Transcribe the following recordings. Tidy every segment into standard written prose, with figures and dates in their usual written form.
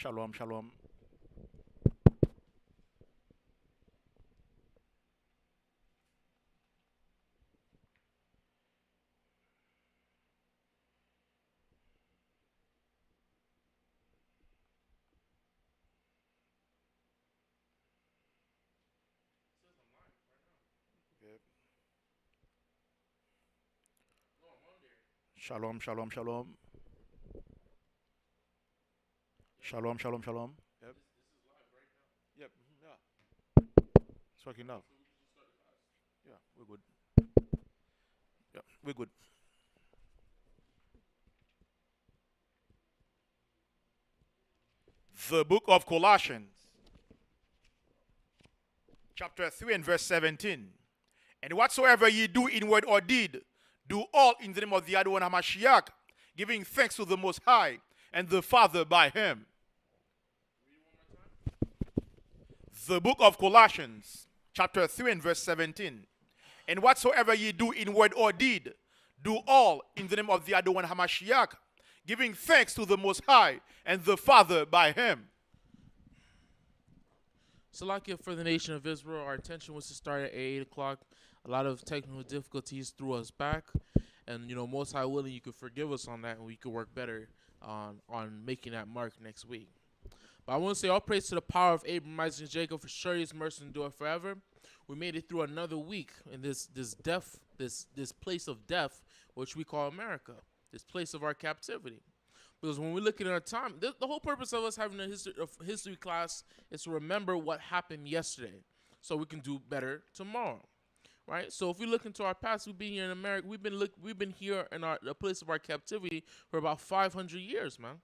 Shalom, shalom. Yep. Shalom, shalom, shalom. Shalom, shalom, shalom. Yep. Yep. Yeah. It's working now. Yeah, we're good. Yeah, we're good. The book of Colossians, chapter 3 and verse 17. And whatsoever ye do in word or deed, do all in the name of the Adonai Hamashiach, giving thanks to the Most High and the Father by him. The book of Colossians, chapter 3 and verse 17. And whatsoever ye do in word or deed, do all in the name of the Adonai Hamashiach, giving thanks to the Most High and the Father by him. Salakia for the nation of Israel. Our intention was to start at 8 o'clock. A lot of technical difficulties threw us back. And, Most High willing, you could forgive us on that, and we could work better on making that mark next week. But I want to say all praise to the power of Abraham, Isaac, and Jacob, for sure his mercy endure forever. We made it through another week in this place of death, which we call America, this place of our captivity. Because when we look at our time, the whole purpose of us having a history class is to remember what happened yesterday, so we can do better tomorrow, right? So if we look into our past, we've been here in America. We've been here in the place of our captivity for about 500 years, man.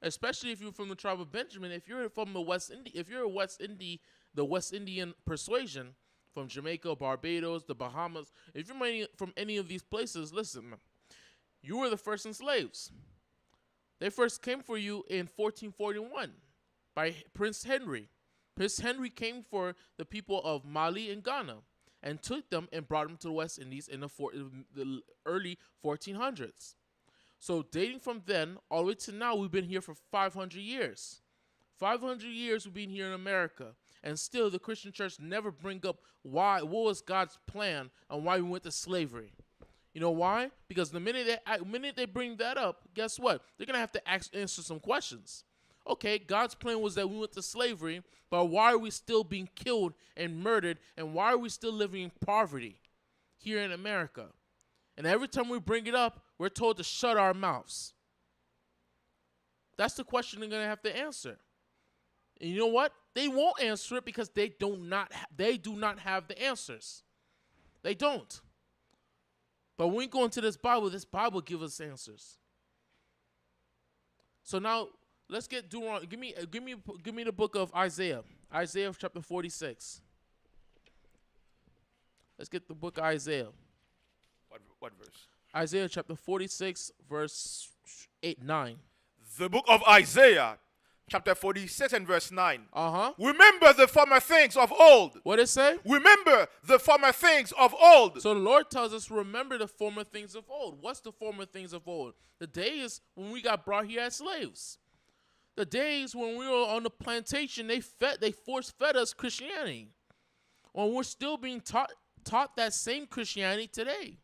Especially if you're from the tribe of Benjamin. If you're from the West Indies, if you're the West Indian persuasion from Jamaica, Barbados, the Bahamas, if you're from any of these places, listen, man, you were the first slaves. They first came for you in 1441 by Prince Henry. Prince Henry came for the people of Mali and Ghana and took them and brought them to the West Indies in the early 1400s. So dating from then all the way to now, we've been here for 500 years. 500 years we've been here in America. And still the Christian church never bring up what was God's plan and why we went to slavery. You know why? Because the minute they bring that up, guess what? They're going to have to answer some questions. Okay, God's plan was that we went to slavery, but why are we still being killed and murdered, and why are we still living in poverty here in America? And every time we bring it up, we're told to shut our mouths. That's the question they're going to have to answer. And you know what? They won't answer it because they do not have the answers. They don't. But when we go into this Bible gives us answers. So now let's get Deuteronomy. Give me the book of Isaiah. Isaiah chapter 46. Let's get the book of Isaiah. What verse? Isaiah chapter 46, verse 9. The book of Isaiah, chapter 46 and verse 9. Uh-huh. Remember the former things of old. What it say? Remember the former things of old. So the Lord tells us, remember the former things of old. What's the former things of old? The days when we got brought here as slaves. The days when we were on the plantation, they force-fed us Christianity. When we're still being taught that same Christianity today.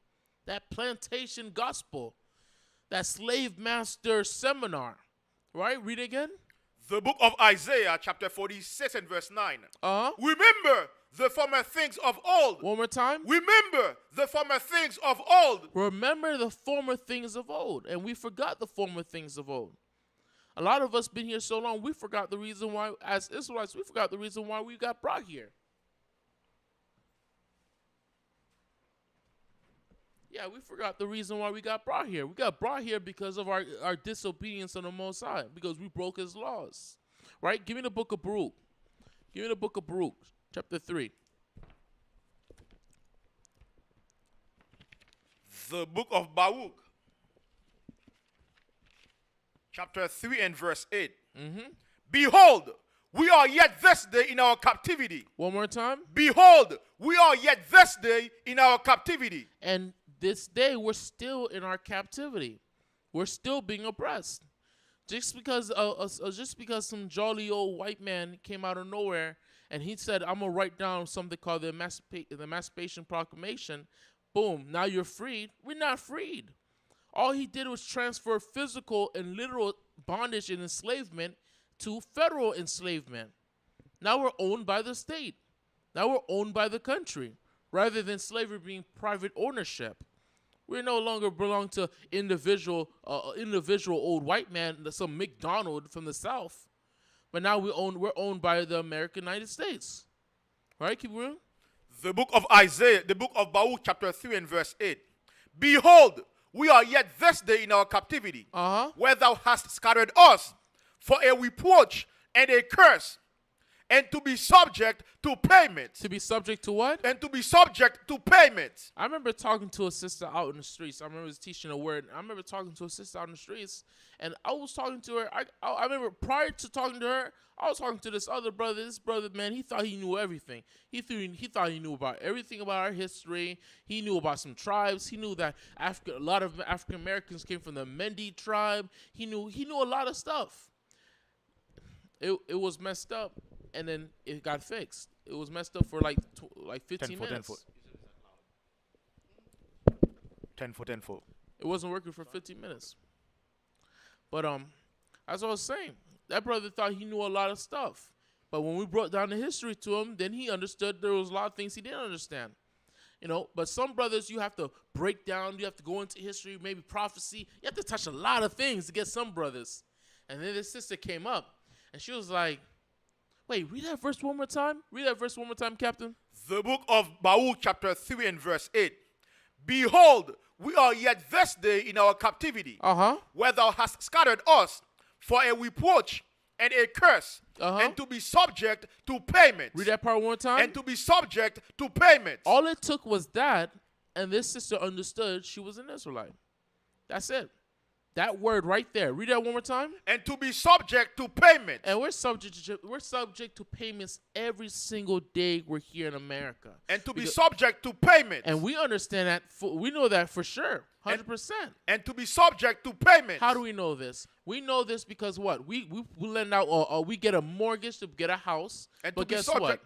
That plantation gospel. That slave master seminar. Right? Read it again. The book of Isaiah, chapter 46 and verse 9. Uh-huh. Remember the former things of old. One more time. Remember the former things of old. Remember the former things of old. And we forgot the former things of old. A lot of us been here so long, we forgot the reason why, as Israelites, we forgot the reason why we got brought here. Yeah, we forgot the reason why we got brought here. We got brought here because of our disobedience on the Most High, because we broke his laws. Right? Give me the book of Baruch. Give me the book of Baruch, chapter 3. The book of Baruch, chapter 3 and verse 8. Mm-hmm. Behold, we are yet this day in our captivity. One more time. Behold, we are yet this day in our captivity. And this day, we're still in our captivity. We're still being oppressed. Just because some jolly old white man came out of nowhere and he said, "I'm gonna write down something called the Emancipation Proclamation." Boom! Now you're freed. We're not freed. All he did was transfer physical and literal bondage and enslavement to federal enslavement. Now we're owned by the state. Now we're owned by the country, rather than slavery being private ownership. We no longer belong to individual old white man, some McDonald from the South, but now we're owned by the American United States. Right? Keep going. The book of Isaiah, the book of Baruch, chapter 3 and verse 8. Behold, we are yet this day in our captivity, where thou hast scattered us for a reproach and a curse, and to be subject to payment. To be subject to what? And to be subject to payment. I remember talking to a sister out in the streets. I remember teaching a word. I remember talking to a sister out in the streets, and I was talking to her. I remember prior to talking to her, I was talking to this other brother. This brother, man, he thought he knew everything. He thought he knew about everything about our history. He knew about some tribes. He knew that a lot of African Americans came from the Mendi tribe. He knew a lot of stuff. It was messed up, and then it got fixed. It was messed up for like 15 minutes. 10 4. It wasn't working for 15 minutes. But as I was saying, that brother thought he knew a lot of stuff. But when we brought down the history to him, then he understood there was a lot of things he didn't understand. But some brothers you have to break down, you have to go into history, maybe prophecy. You have to touch a lot of things to get some brothers. And then this sister came up, and she was like, wait, read that verse one more time. Read that verse one more time, Captain. The book of Baruch, chapter 3 and verse 8. Behold, we are yet this day in our captivity, where thou hast scattered us for a reproach and a curse, and to be subject to payment. Read that part one more time. And to be subject to payment. All it took was that, and this sister understood she was an Israelite. That's it. That word right there. Read that one more time. And to be subject to payment. And we're subject to payments every single day we're here in America. And to be subject to payment. And we understand that. We know that for sure. 100%. And to be subject to payment. How do we know this? We know this because what? We lend out, we get a mortgage to get a house. And but to be guess subject, what?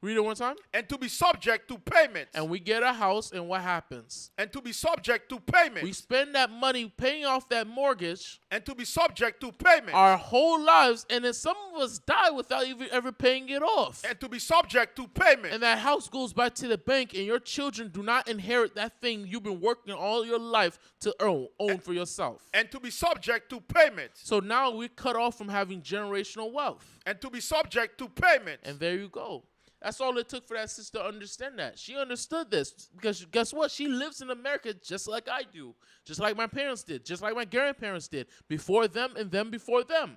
Read it one time. And to be subject to payment. And we get a house, and what happens? And to be subject to payment. We spend that money paying off that mortgage. And to be subject to payment. Our whole lives, and then some of us die without even ever paying it off. And to be subject to payment. And that house goes back to the bank, and your children do not inherit that thing you've been working all your life to own for yourself. And to be subject to payment. So now we're cut off from having generational wealth. And to be subject to payment. And there you go. That's all it took for that sister to understand that. She understood this because guess what? She lives in America just like I do, just like my parents did, just like my grandparents did, before them and them before them.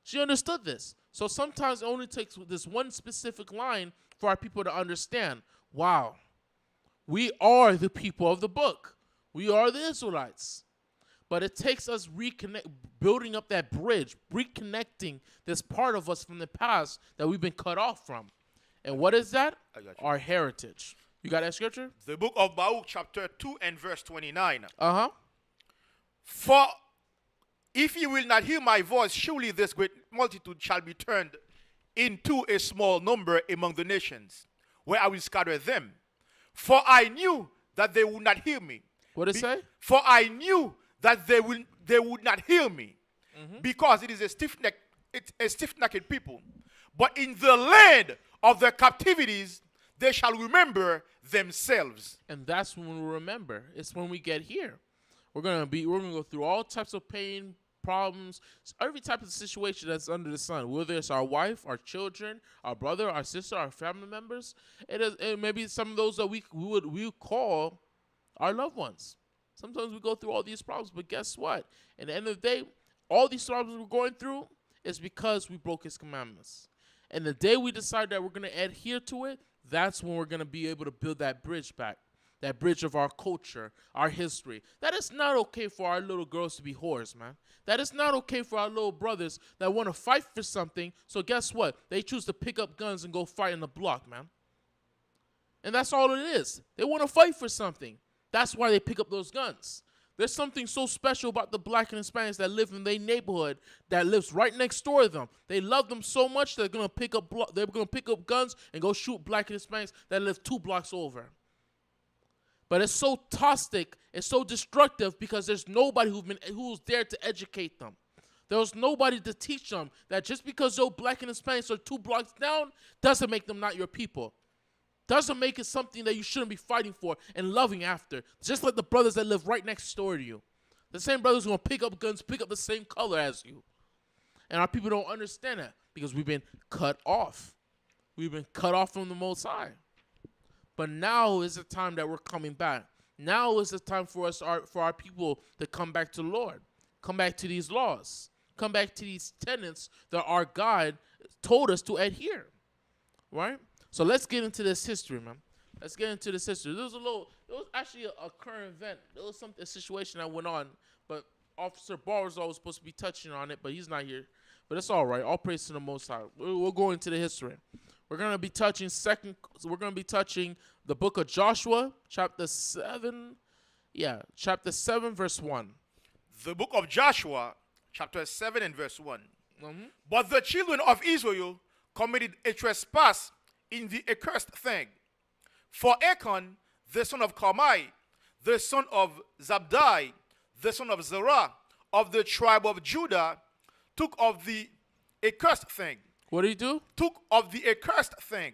She understood this. So sometimes it only takes this one specific line for our people to understand, wow, we are the people of the book. We are the Israelites. But it takes us building up that bridge, reconnecting this part of us from the past that we've been cut off from. And what is that? Our heritage. You got that scripture? The book of Baruch, chapter 2 and verse 29. For if ye will not hear my voice, surely this great multitude shall be turned into a small number among the nations, where I will scatter them. For I knew that they would not hear me. What did it say? For I knew that they would not hear me, because it is a stiff-necked people. But in the land of their captivities, they shall remember themselves. And that's when we remember. It's when we get here. We're gonna go through all types of pain, problems, every type of situation that's under the sun. Whether it's our wife, our children, our brother, our sister, our family members. It may be some of those that we would call our loved ones. Sometimes we go through all these problems, but guess what? At the end of the day, all these problems we're going through is because we broke his commandments. And the day we decide that we're going to adhere to it, that's when we're going to be able to build that bridge back, that bridge of our culture, our history. That is not okay for our little girls to be whores, man. That is not okay for our little brothers that want to fight for something. So guess what? They choose to pick up guns and go fight in the block, man. And that's all it is. They want to fight for something. That's why they pick up those guns. There's something so special about the black and Hispanics that live in their neighborhood, that lives right next door to them. They love them so much they're gonna pick up guns and go shoot black and Hispanics that live 2 blocks over. But it's so toxic, it's so destructive because there's nobody who's there to educate them. There was nobody to teach them that just because those black and Hispanics are 2 blocks down doesn't make them not your people. Doesn't make it something that you shouldn't be fighting for and loving after. Just like the brothers that live right next door to you. The same brothers who are going to pick up guns, pick up the same color as you. And our people don't understand that because we've been cut off. We've been cut off from the Most High. But now is the time that we're coming back. Now is the time for our people to come back to the Lord. Come back to these laws. Come back to these tenets that our God told us to adhere. Right? So let's get into this history, man. Let's get into this history. There was actually a current event. There was a situation that went on, but Officer Barr was always supposed to be touching on it, but he's not here. But it's all right. All praise to the Most High. We'll go into the history. We're gonna be touching the book of Joshua, chapter 7. Yeah, chapter 7, verse 1. The book of Joshua, chapter 7 and verse 1. Mm-hmm. But the children of Israel committed a trespass in the accursed thing. For Achan, the son of Carmi, the son of Zabdi, the son of Zerah, of the tribe of Judah, took of the accursed thing. What did he do? Took of the accursed thing.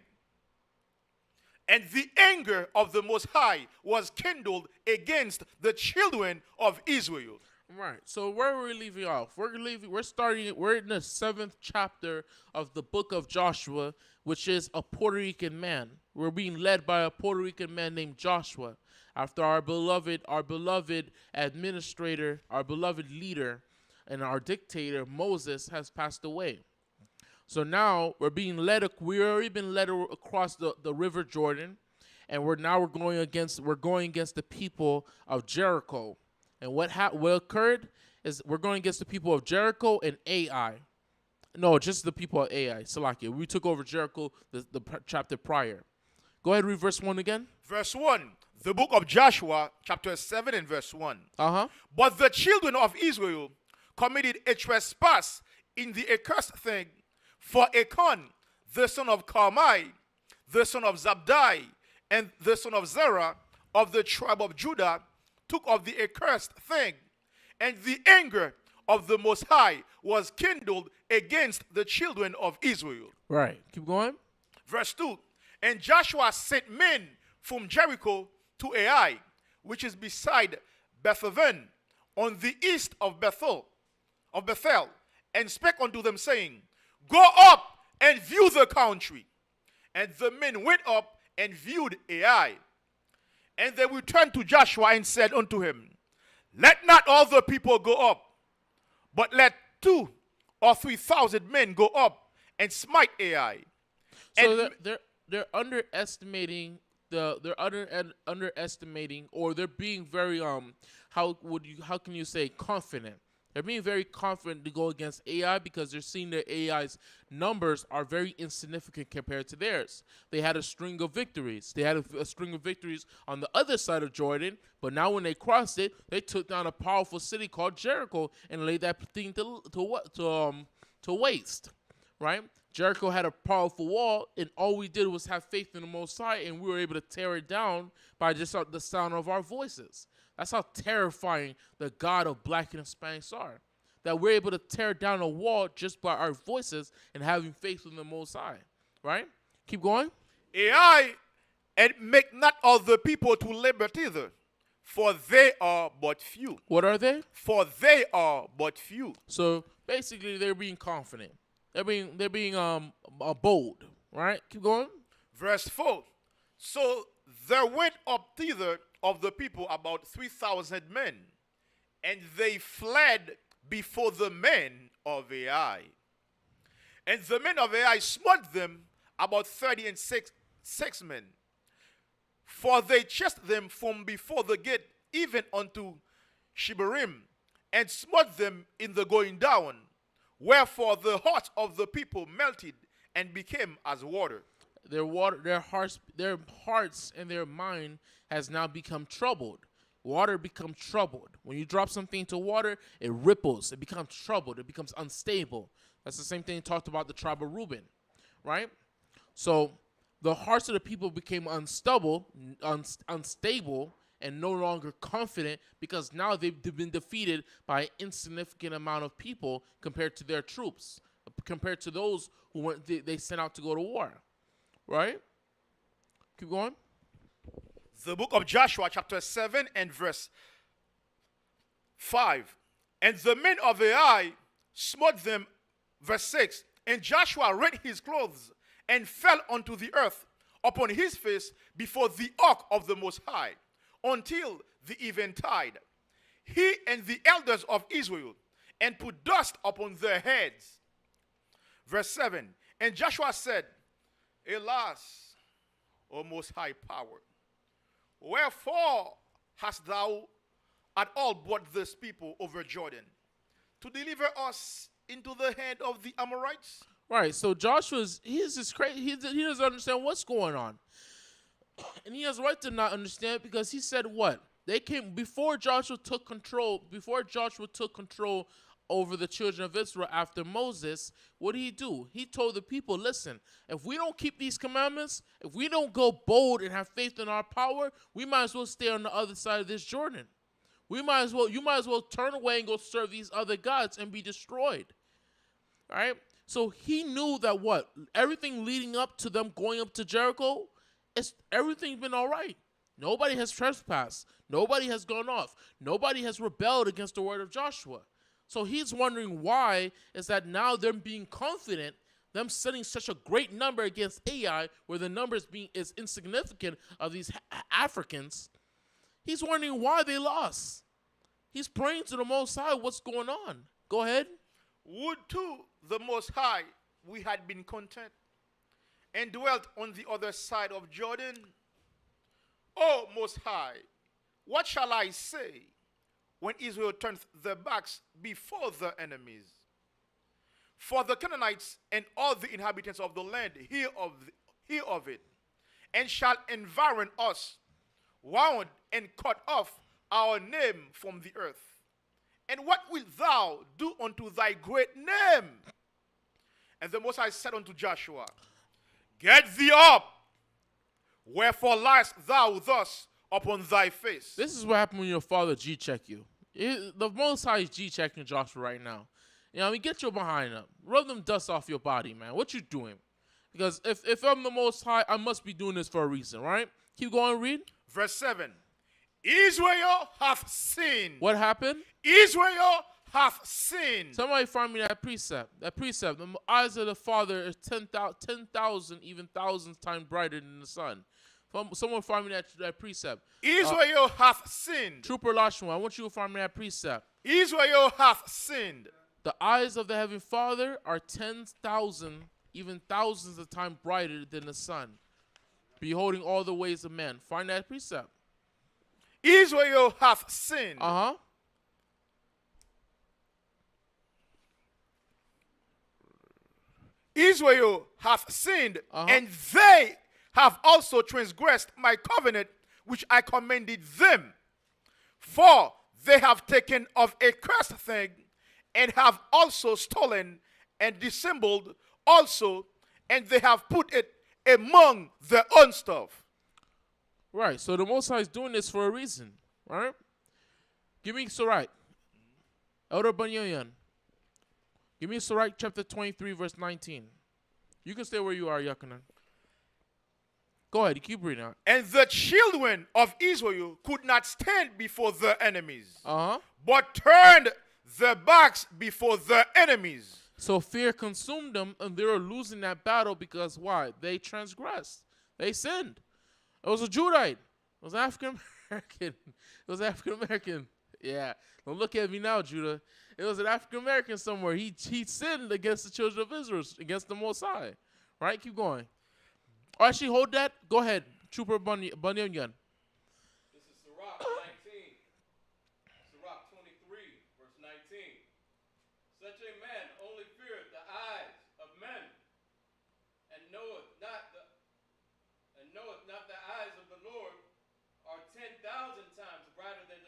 And the anger of the Most High was kindled against the children of Israel. Right. So where are we leaving off? We're in the 7th chapter of the book of Joshua, which is a Puerto Rican man. We're being led by a Puerto Rican man named Joshua, after our beloved administrator, our beloved leader, and our dictator Moses has passed away. So now we're already been led across the river Jordan, and we're going against the people of Jericho. And what occurred is we're going against the people of Jericho and Ai. No, just the people of Ai. Salakia. We took over Jericho the chapter prior. Go ahead, read verse 1 again. Verse 1. The book of Joshua, chapter 7 and verse 1. Uh-huh. But the children of Israel committed a trespass in the accursed thing. For Achan, the son of Carmi, the son of Zabdi, and the son of Zerah, of the tribe of Judah, took of the accursed thing, and the anger of the Most High was kindled against the children of Israel. Right. Keep going. Verse 2. And Joshua sent men from Jericho to Ai, which is beside Bethaven, on the east of Bethel, and spake unto them, saying, Go up and view the country. And the men went up and viewed Ai. And they returned to Joshua and said unto him, Let not all the people go up, but let 2,000 or 3,000 men go up and smite Ai. So they're underestimating underestimating, or they're being very how can you say confident? They're being very confident to go against Ai because they're seeing that Ai's numbers are very insignificant compared to theirs. They had a string of victories. They had a string of victories on the other side of Jordan, but now when they crossed it, they took down a powerful city called Jericho and laid that thing to waste, right? Jericho had a powerful wall, and all we did was have faith in the Most High, and we were able to tear it down by just the sound of our voices. That's how terrifying the God of black and Hispanics are. That we're able to tear down a wall just by our voices and having faith in the Most High. Right? Keep going. Ai, and make not all the people to labor thither, for they are but few. What are they? For they are but few. So basically, they're being confident. They're being bold. Right? Keep going. Verse 4. So there went up thither of the people about 3,000 men, and they fled before the men of Ai. And the men of Ai smote them about 36 men, for they chased them from before the gate even unto Shebarim, and smote them in the going down. Wherefore the hearts of the people melted and became as water. Their hearts and their mind has now become troubled. water becomes troubled. When you drop something into water, it ripples. It becomes troubled. It becomes unstable. That's the same thing talked about the tribe of Reuben, right? So the hearts of the people became unstable, and no longer confident because now they've been defeated by an insignificant amount of people compared to their troops, compared to those who weren't they sent out to go to war, right? Keep going. The book of Joshua, chapter 7 and verse 5. And the men of Ai smote them, verse 6. And Joshua rent his clothes and fell unto the earth upon his face before the ark of the Most High until the eventide, he and the elders of Israel, and put dust upon their heads. Verse 7. And Joshua said, Alas, O Most High Power, wherefore hast thou at all brought this people over Jordan to deliver us into the hand of the Amorites? Right. So he's just crazy. He doesn't understand what's going on, and he has a right to not understand because he said what they came before Joshua took control. Before Joshua took control over the children of Israel after Moses, what did he do? He told the people, listen, if we don't keep these commandments, if we don't go bold and have faith in our power, we might as well stay on the other side of this Jordan. You might as well turn away and go serve these other gods and be destroyed. All right? So he knew that everything leading up to them going up to Jericho, everything's been all right. Nobody has trespassed. Nobody has gone off. Nobody has rebelled against the word of Joshua. So he's wondering why is that now them being confident, them sending such a great number against Ai, where the numbers is insignificant of these Africans. He's wondering why they lost. He's praying to the Most High. What's going on? Go ahead. Would to the Most High we had been content and dwelt on the other side of Jordan. O Most High, what shall I say when Israel turns their backs before the enemies? For the Canaanites and all the inhabitants of the land hear of it, and shall environ us, wound and cut off our name from the earth. And what wilt thou do unto thy great name? And the Most High said unto Joshua, Get thee up, wherefore liest thou thus upon thy face? This is what happened when your father G-check you. The Most High is G-checking Joshua right now. You know, get your behind up. Rub them dust off your body, man. What you doing? Because if I'm the Most High, I must be doing this for a reason, right? Keep going, read. Verse 7. Israel hath sinned. What happened? Israel hath sinned. Somebody find me that precept. That precept. The eyes of the Father is 10,000, even thousands times brighter than the sun. Someone find me that precept. Israel hath sinned. Trooper Lashma, I want you to find me that precept. Israel hath sinned. The eyes of the Heavenly Father are 10,000, even thousands of times brighter than the sun, beholding all the ways of men. Find that precept. Israel hath sinned. Israel hath sinned, and they have also transgressed my covenant which I commanded them. For they have taken of a cursed thing, and have also stolen and dissembled also, and they have put it among their own stuff. Right, so the Most High is doing this for a reason, right? Give me Sirach. Elder Banyoyan. Give me Sirach chapter 23, verse 19. You can stay where you are, Yachanaan. Go ahead, you keep reading out. And the children of Israel could not stand before their enemies, but turned their backs before their enemies. So fear consumed them, and they were losing that battle because why? They transgressed. They sinned. It was a Judite. It was African American. It was African American. Yeah. Don't look at me now, Judah. It was an African American somewhere. He sinned against the children of Israel, against the Most High. Right? Keep going. Oh, actually, hold that. Go ahead. Trooper Bunyan. This is Sirach 19. Sirach 23, verse 19. Such a man only feareth the eyes of men, and knoweth not the eyes of the Lord are 10,000 times brighter than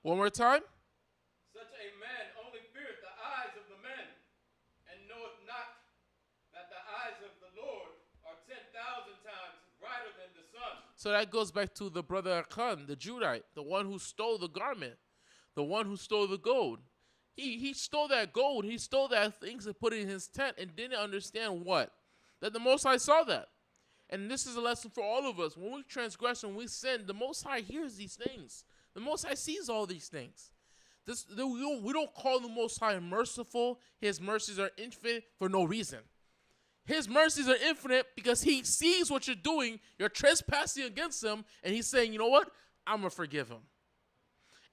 One more time. Such a man only feareth the eyes of the men, and knoweth not that the eyes of the Lord are 10,000 times brighter than the sun. So that goes back to the brother Achan, the Judite, the one who stole the garment, the one who stole the gold. He stole that gold, he stole that things and put it in his tent and didn't understand what? That the Most High saw that. And this is a lesson for all of us. When we transgress and we sin, the Most High hears these things. The Most High sees all these things. We don't call the Most High merciful. His mercies are infinite for no reason. His mercies are infinite because he sees what you're doing. You're trespassing against him, and he's saying, you know what? I'm going to forgive him.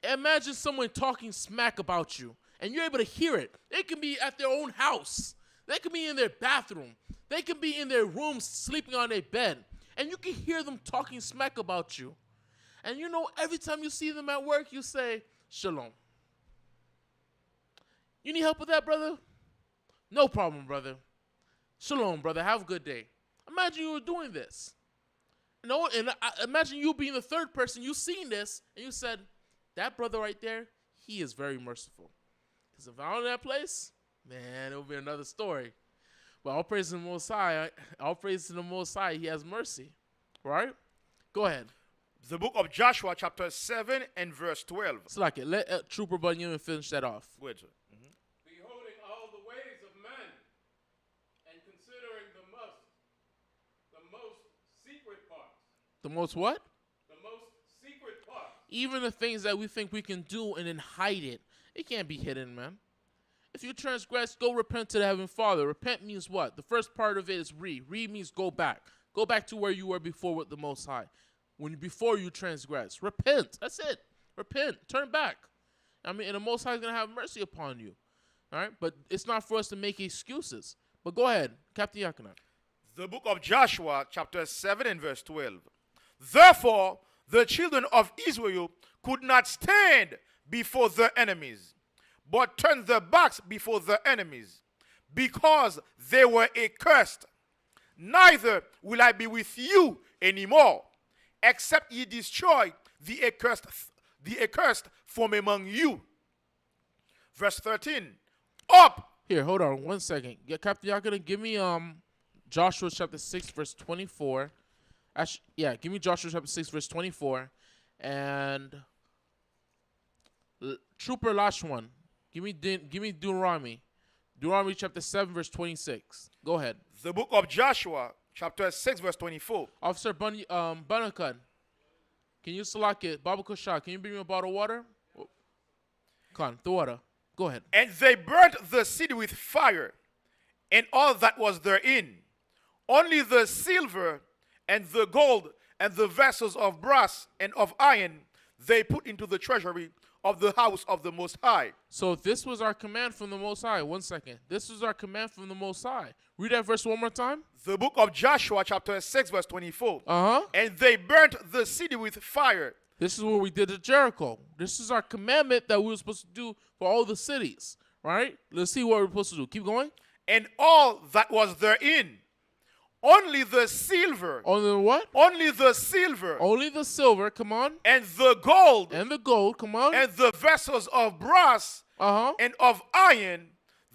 Imagine someone talking smack about you, and you're able to hear it. They can be at their own house. They can be in their bathroom. They can be in their room sleeping on their bed, and you can hear them talking smack about you. And you know, every time you see them at work, you say, Shalom. You need help with that, brother? No problem, brother. Shalom, brother. Have a good day. Imagine you were doing this. No, and imagine you being the third person. You seen this, and you said, that brother right there, he is very merciful. Because if I was in that place, man, it would be another story. But all praise to the Most High. All praise to the Most High. He has mercy. Right? Go ahead. The book of Joshua, chapter 7 and verse 12. Slack it. Let Trooper Bunyan finish that off. Wait. Beholding all the ways of men, and considering the most secret parts. The most what? The most secret parts. Even the things that we think we can do and then hide it. It can't be hidden, man. If you transgress, go repent to the Heavenly Father. Repent means what? The first part of it is re. Re means go back. Go back to where you were before with the Most High. Before you transgress. Repent. That's it. Repent. Turn back. I mean, and the Most High is going to have mercy upon you. All right? But it's not for us to make excuses. But go ahead, Captain Yachanaan. The book of Joshua, chapter 7 and verse 12. Therefore, the children of Israel could not stand before their enemies, but turned their backs before their enemies, because they were accursed. Neither will I be with you anymore, except ye destroy the accursed from among you. Verse 13. Up. Here, hold on 1 second. Yeah, Captain Yachanaan, give me Joshua chapter 6, verse 24. Give me Joshua chapter 6, verse 24. And Trooper Lashwan, give me Deuteronomy. Deuteronomy chapter 7, verse 26. Go ahead. The book of Joshua, chapter 6, verse 24. Officer Banakan, can you select it? Baba Kushah, can you bring me a bottle of water? Khan, the water. Go ahead. And they burnt the city with fire, and all that was therein. Only the silver and the gold and the vessels of brass and of iron they put into the treasury of the house of the Most High. So this was our command from the Most High. 1 second. This was our command from the Most High. Read that verse one more time. The book of Joshua, chapter 6, verse 24. Uh-huh. And they burnt the city with fire. This is what we did at Jericho. This is our commandment that we were supposed to do for all the cities. Right? Let's see what we're supposed to do. Keep going. And all that was therein. Only the silver. Only the what? Only the silver. Only the silver. Come on. And the gold. And the gold. Come on. And the vessels of brass. And of iron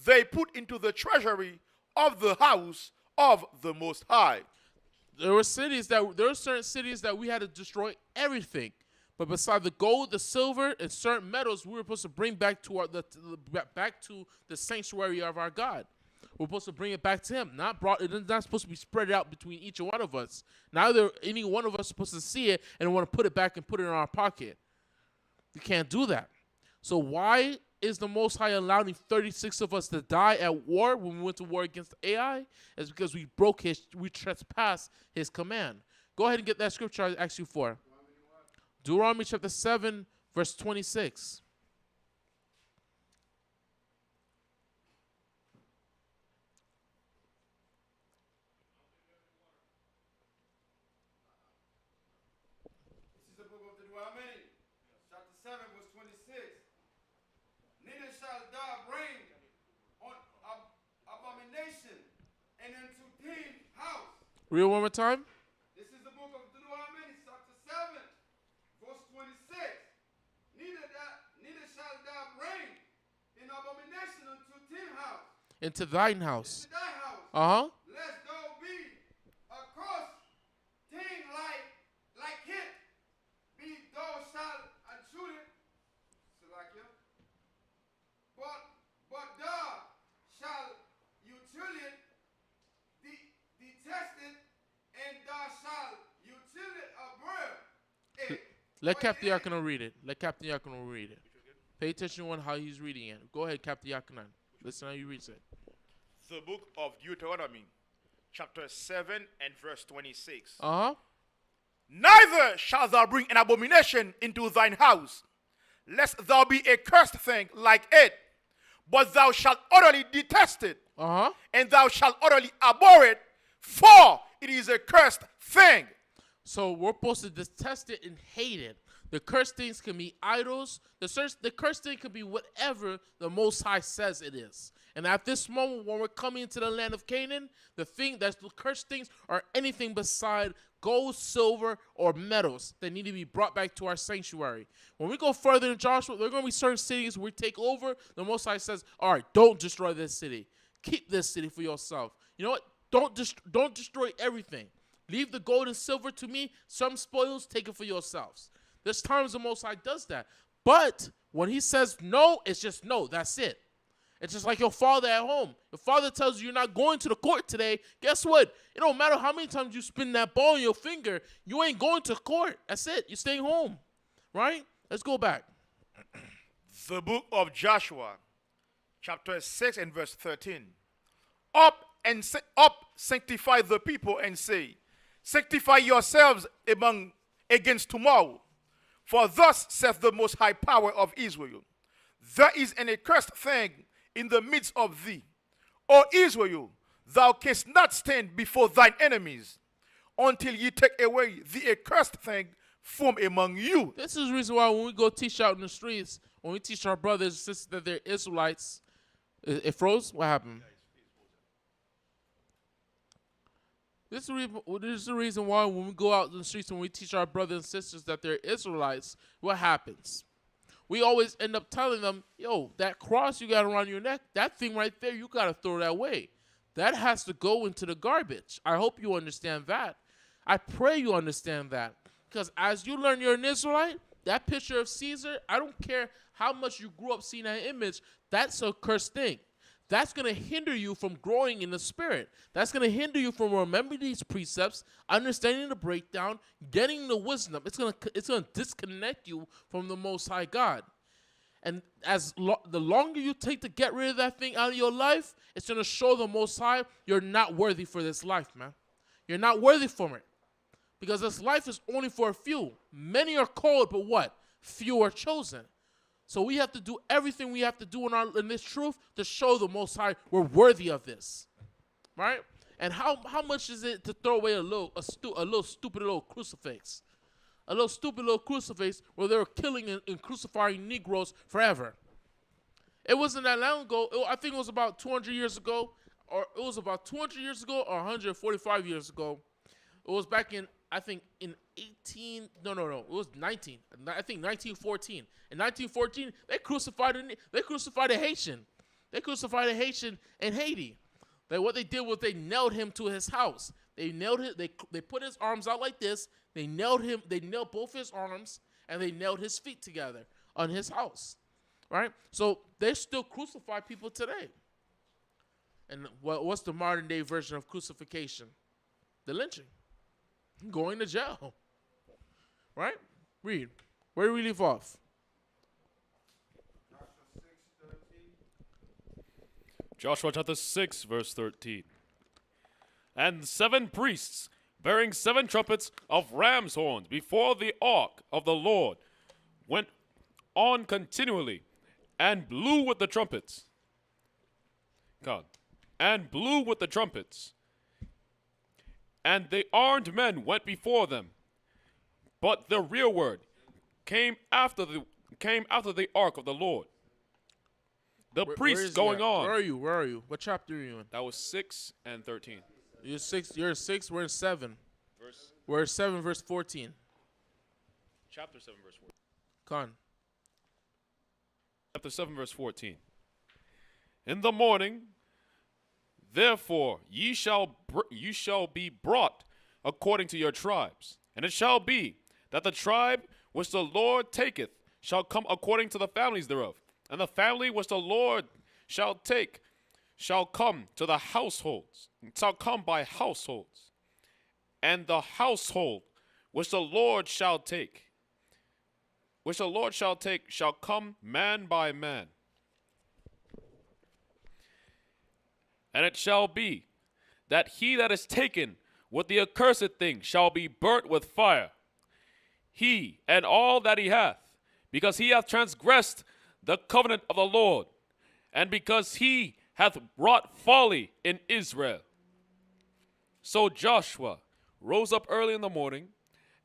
they put into the treasury of the house of the Most High. There were certain cities that we had to destroy everything. But beside the gold, the silver, and certain metals, we were supposed to bring back to back to the sanctuary of our God. We're supposed to bring it back to Him. It's not supposed to be spread out between each one of us. Neither any one of us is supposed to see it and want to put it back and put it in our pocket. You can't do that. So why is the Most High allowing 36 of us to die at war when we went to war against AI? It's because we trespassed His command. Go ahead and get that scripture I asked you for. Deuteronomy chapter 7, verse 26. This is the book of Deuteronomy, chapter 7, verse 26. Neither shall thou bring on abomination and unto thine house. Read it one more time. This is the book of Deuteronomy, chapter 7, verse 26. Neither into thine house. into thy house. Uh-huh. Lest thou be a cursed thing like it, be thou shalt untruly, Salakia. But thou shalt utility detest it, and thou shalt utility abhor it. Let Captain Yachanaan read it. Let Captain Yachanaan read it. Pay attention on how he's reading it. Go ahead, Captain Yachanaan. Listen how you read it. The book of Deuteronomy, chapter 7 and verse 26. Uh-huh. Neither shalt thou bring an abomination into thine house, lest thou be a cursed thing like it, but thou shalt utterly detest it, Uh-huh. and thou shalt utterly abhor it, for it is a cursed thing. So we're supposed to detest it and hate it. The cursed things can be idols. The cursed thing can be whatever the Most High says it is. And at this moment, when we're coming into the land of Canaan, the cursed things are anything beside gold, silver, or metals that need to be brought back to our sanctuary. When we go further in Joshua, there are going to be certain cities we take over. The Most High says, all right, don't destroy this city. Keep this city for yourself. You know what? Don't destroy everything. Leave the gold and silver to me. Some spoils, take it for yourselves. There's times the Most High does that. But when he says no, it's just no. That's it. It's just like your father at home. Your father tells you you're not going to the court today. Guess what? It don't matter how many times you spin that ball in your finger. You ain't going to court. That's it. You're staying home. Right? Let's go back. The book of Joshua, chapter 6 and verse 13. Up, sanctify the people and say, sanctify yourselves against tomorrow. For thus saith the most high power of Israel, there is an accursed thing in the midst of thee. O Israel, thou canst not stand before thine enemies until ye take away the accursed thing from among you. This is the reason why when we go teach out in the streets, when we teach our brothers and sisters that they're Israelites, it froze? What happened? This is the reason why when we go out in the streets and we teach our brothers and sisters that they're Israelites, what happens? We always end up telling them, yo, that cross you got around your neck, that thing right there, you got to throw that away. That has to go into the garbage. I hope you understand that. I pray you understand that. Because as you learn you're an Israelite, that picture of Caesar, I don't care how much you grew up seeing that image, that's a cursed thing. That's going to hinder you from growing in the spirit. That's going to hinder you from remembering these precepts, understanding the breakdown, getting the wisdom. It's going to disconnect you from the Most High God. And the longer you take to get rid of that thing out of your life, it's going to show the Most High you're not worthy for this life, man. You're not worthy for it. Because this life is only for a few. Many are called, but what? Few are chosen. So we have to do everything we have to do in this truth to show the Most High we're worthy of this, right? And how much is it to throw away a stupid little crucifix, where they were killing and crucifying Negroes forever? It wasn't that long ago. I think it was about 200 years ago, or it was about 200 years ago, or 145 years ago. It was back in, I think, in 19. It was 19. I think 1914. In 1914, they crucified a Haitian. They crucified a Haitian in Haiti. What they did was they nailed him to his house. They nailed him. They put his arms out like this. They nailed him. They nailed both his arms and they nailed his feet together on his house. Right? So they still crucify people today. And what's the modern day version of crucifixion? The lynching. Going to jail. Right? Read. Where do we leave off? Joshua chapter 6, verse 13. And 7 priests, bearing 7 trumpets of ram's horns before the ark of the Lord, went on continually, and blew with the trumpets. God. And blew with the trumpets. And the armed men went before them, but the rearward came after the ark of the Lord. The priests going on. Where are you? What chapter are you in? That was 6 and 13. You're 6. You're 6. We're in 7. We're in 7, verse 14. Chapter 7, verse 14. Con. Chapter 7, verse 14. In the morning, Therefore ye shall be brought according to your tribes. And it shall be that the tribe which the Lord taketh shall come according to the families thereof. And the family which the Lord shall take shall come to the households, shall come by households. And the household which the Lord shall take, shall come man by man. And it shall be that he that is taken with the accursed thing shall be burnt with fire, he and all that he hath, because he hath transgressed the covenant of the Lord, and because he hath wrought folly in Israel. So Joshua rose up early in the morning,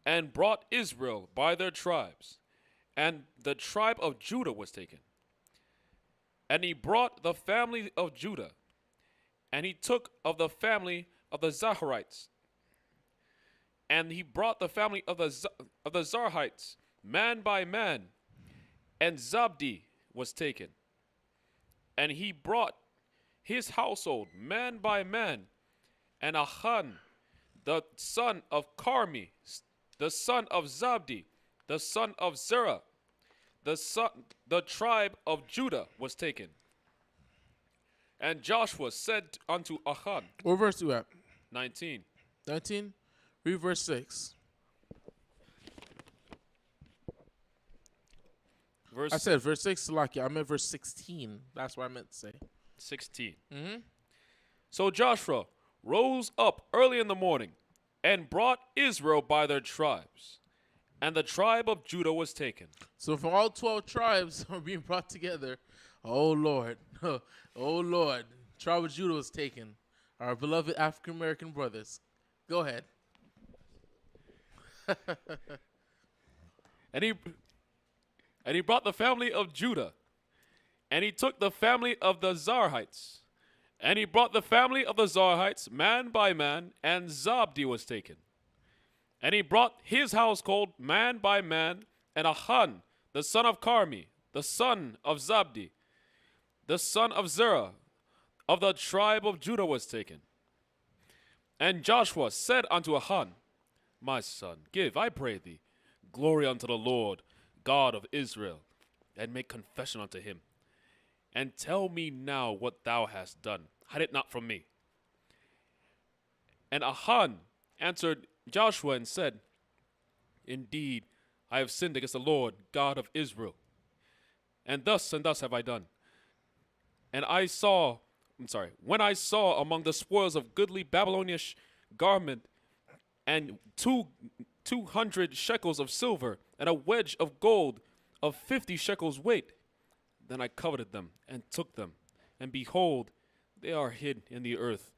and brought Israel by their tribes, and the tribe of Judah was taken. And he brought the family of Judah, and he took of the family of the Zaharites, and he brought the family of the Zarhites, man by man, and Zabdi was taken. And he brought his household, man by man, and Achan, the son of Carmi, the son of Zabdi, the son of Zerah, the tribe of Judah was taken. And Joshua said unto Achan, What verse you at? 19, 19? Read verse 6. verse I said verse 6, Lawya. I meant verse 16. That's what I meant to say. 16. Mm-hmm. So Joshua rose up early in the morning, and brought Israel by their tribes. And the tribe of Judah was taken. So from all 12 tribes are being brought together. Oh, Lord. Oh, Lord. Tribe of Judah was taken. Our beloved African-American brothers. Go ahead. And he brought the family of Judah, and he took the family of the Zarhites, and he brought the family of the Zarhites man by man, and Zabdi was taken. And he brought his household man by man, and Achan, the son of Carmi, the son of Zabdi, the son of Zerah, of the tribe of Judah was taken. And Joshua said unto Achan, My son, give, I pray thee, glory unto the Lord, God of Israel, and make confession unto him. And tell me now what thou hast done. Hide it not from me. And Achan answered Joshua and said, Indeed, I have sinned against the Lord, God of Israel. And thus have I done. And when I saw among the spoils of goodly Babylonish garment, and 200 shekels of silver, and a wedge of gold of 50 shekels weight, then I coveted them and took them. And behold, they are hid in the earth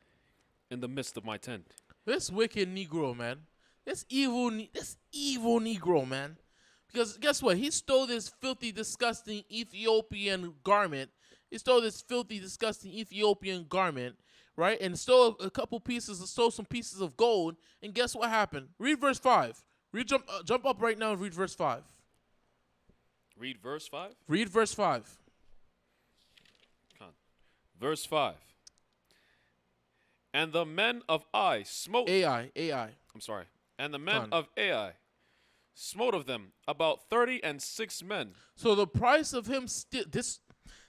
in the midst of my tent. This wicked Negro, man. This evil Negro, man. Because guess what? He stole this filthy, disgusting Ethiopian garment. He stole this filthy, disgusting Ethiopian garment, right? And stole stole some pieces of gold. And guess what happened? Read verse 5. Jump up right now and read verse 5. Read verse 5? Read verse 5. Verse 5. And the men of Ai smote... AI. I'm sorry. And the men of Ai smote of them about 36 men. So the price of him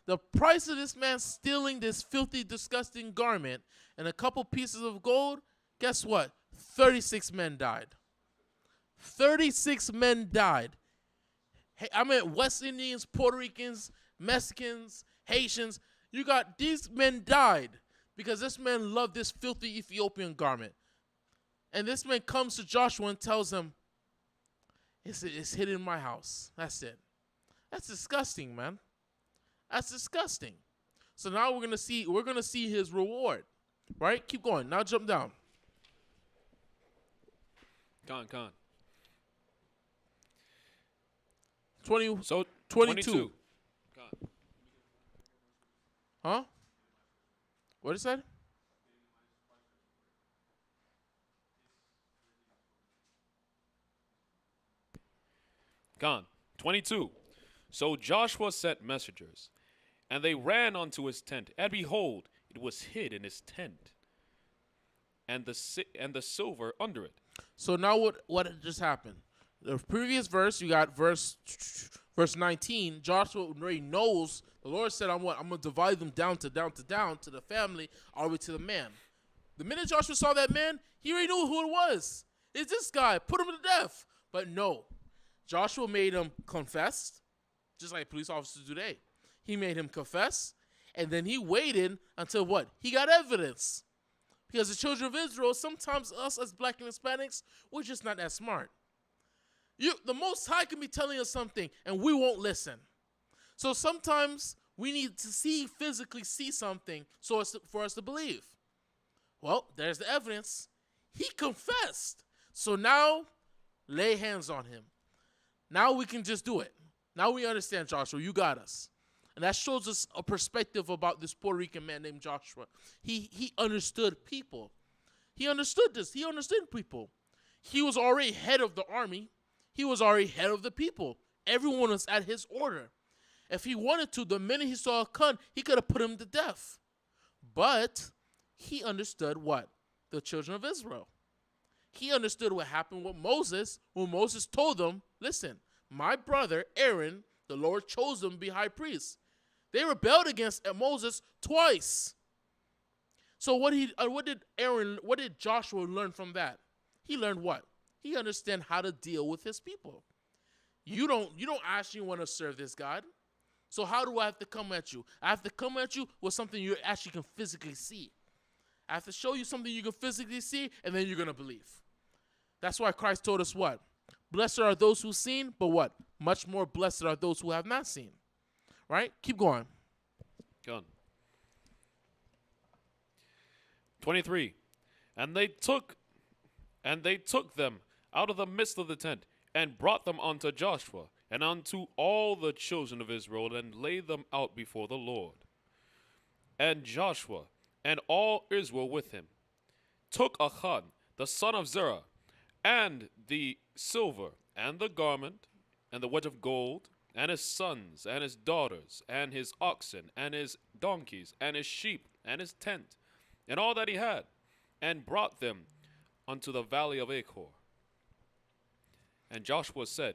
the price of this man stealing this filthy, disgusting garment and a couple pieces of gold, guess what? 36 men died. 36 men died. Hey, I mean, West Indians, Puerto Ricans, Mexicans, Haitians. These men died because this man loved this filthy Ethiopian garment. And this man comes to Joshua and tells him, it's hidden in my house. That's it. That's disgusting, man. That's disgusting. So now we're gonna see his reward. Right? Keep going. Now jump down. Con. 22. So 22. Huh? What is that? Gone. 22. So Joshua sent messengers, and they ran unto his tent, and behold, it was hid in his tent, and the silver under it. So now what just happened? The previous verse, you got verse 19. Joshua already knows. The Lord said, I'm gonna divide them down to the family, all the way to the man. The minute Joshua saw that man, he already knew who it was. It's this guy. Put him to death. But no, Joshua made him confess, just like police officers do today. He made him confess, and then he waited until what? He got evidence. Because the children of Israel, sometimes us as black and Hispanics, we're just not that smart. The Most High can be telling us something, and we won't listen. So sometimes we need to physically see something for us to believe. Well, there's the evidence. He confessed. So now, lay hands on him. Now we can just do it. Now we understand, Joshua, you got us. And that shows us a perspective about this Puerto Rican man named Joshua. He understood people. He understood this. He understood people. He was already head of the army. He was already head of the people. Everyone was at his order. If he wanted to, the minute he saw a Kun, he could have put him to death. But he understood what? The children of Israel. He understood what happened with Moses when Moses told them, listen, my brother Aaron, the Lord chose him to be high priest. They rebelled against Moses twice. So what did Joshua learn from that? He learned what? He understand how to deal with his people. You don't actually want to serve this God. So how do I have to come at you? I have to come at you with something you actually can physically see. I have to show you something you can physically see, and then you're going to believe. That's why Christ told us what? Blessed are those who've seen, but what? Much more blessed are those who have not seen. Right? Keep going. Go on. 23. And they took them out of the midst of the tent, and brought them unto Joshua, and unto all the children of Israel, and laid them out before the Lord. And Joshua and all Israel with him took Achan, the son of Zerah, and the silver, and the garment, and the wedge of gold, and his sons, and his daughters, and his oxen, and his donkeys, and his sheep, and his tent, and all that he had, and brought them unto the valley of Achor. And Joshua said,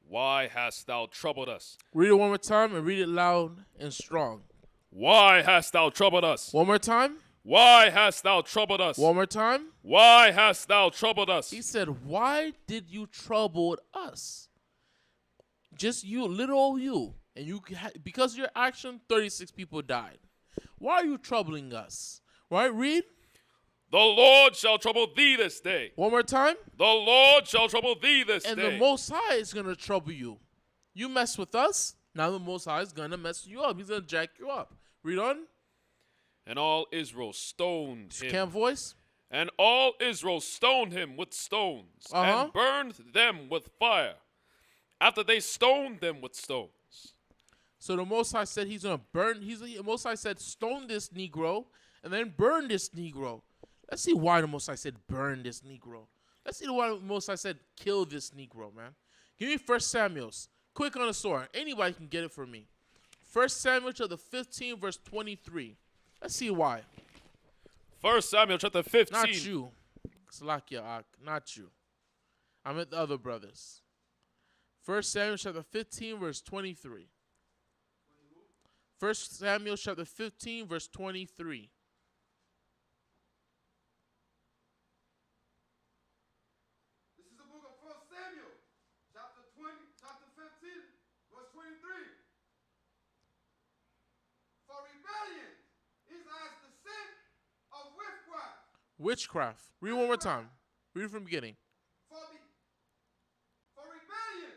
why hast thou troubled us? Read it one more time and read it loud and strong. Why hast thou troubled us? One more time. Why hast thou troubled us? One more time. Why hast thou troubled us? He said, why did you trouble us? Just you, little old you. And because of your action, 36 people died. Why are you troubling us? Right, read. The Lord shall trouble thee this day. One more time. The Lord shall trouble thee this day. And the Most High is going to trouble you. You mess with us, now the Most High is going to mess you up. He's going to jack you up. Read on. And all Israel stoned him. Camp voice. And all Israel stoned him with stones, and burned them with fire, after they stoned them with stones. So the Most High said he's going to burn. The Most High said stone this Negro, and then burn this Negro. Let's see why the Most High said burn this Negro. Let's see why the Most High said kill this Negro, man. Give me 1 Samuel. Quick on the sword. Anybody can get it for me. 1 Samuel chapter 15, verse 23. Let's see why. 1 Samuel chapter 15. Not you. Slakia, not you. I meant the other brothers. 1 Samuel chapter 15, verse 23. 1 Samuel chapter 15, verse 23. Witchcraft. Read one more time. Read it from the beginning. For rebellion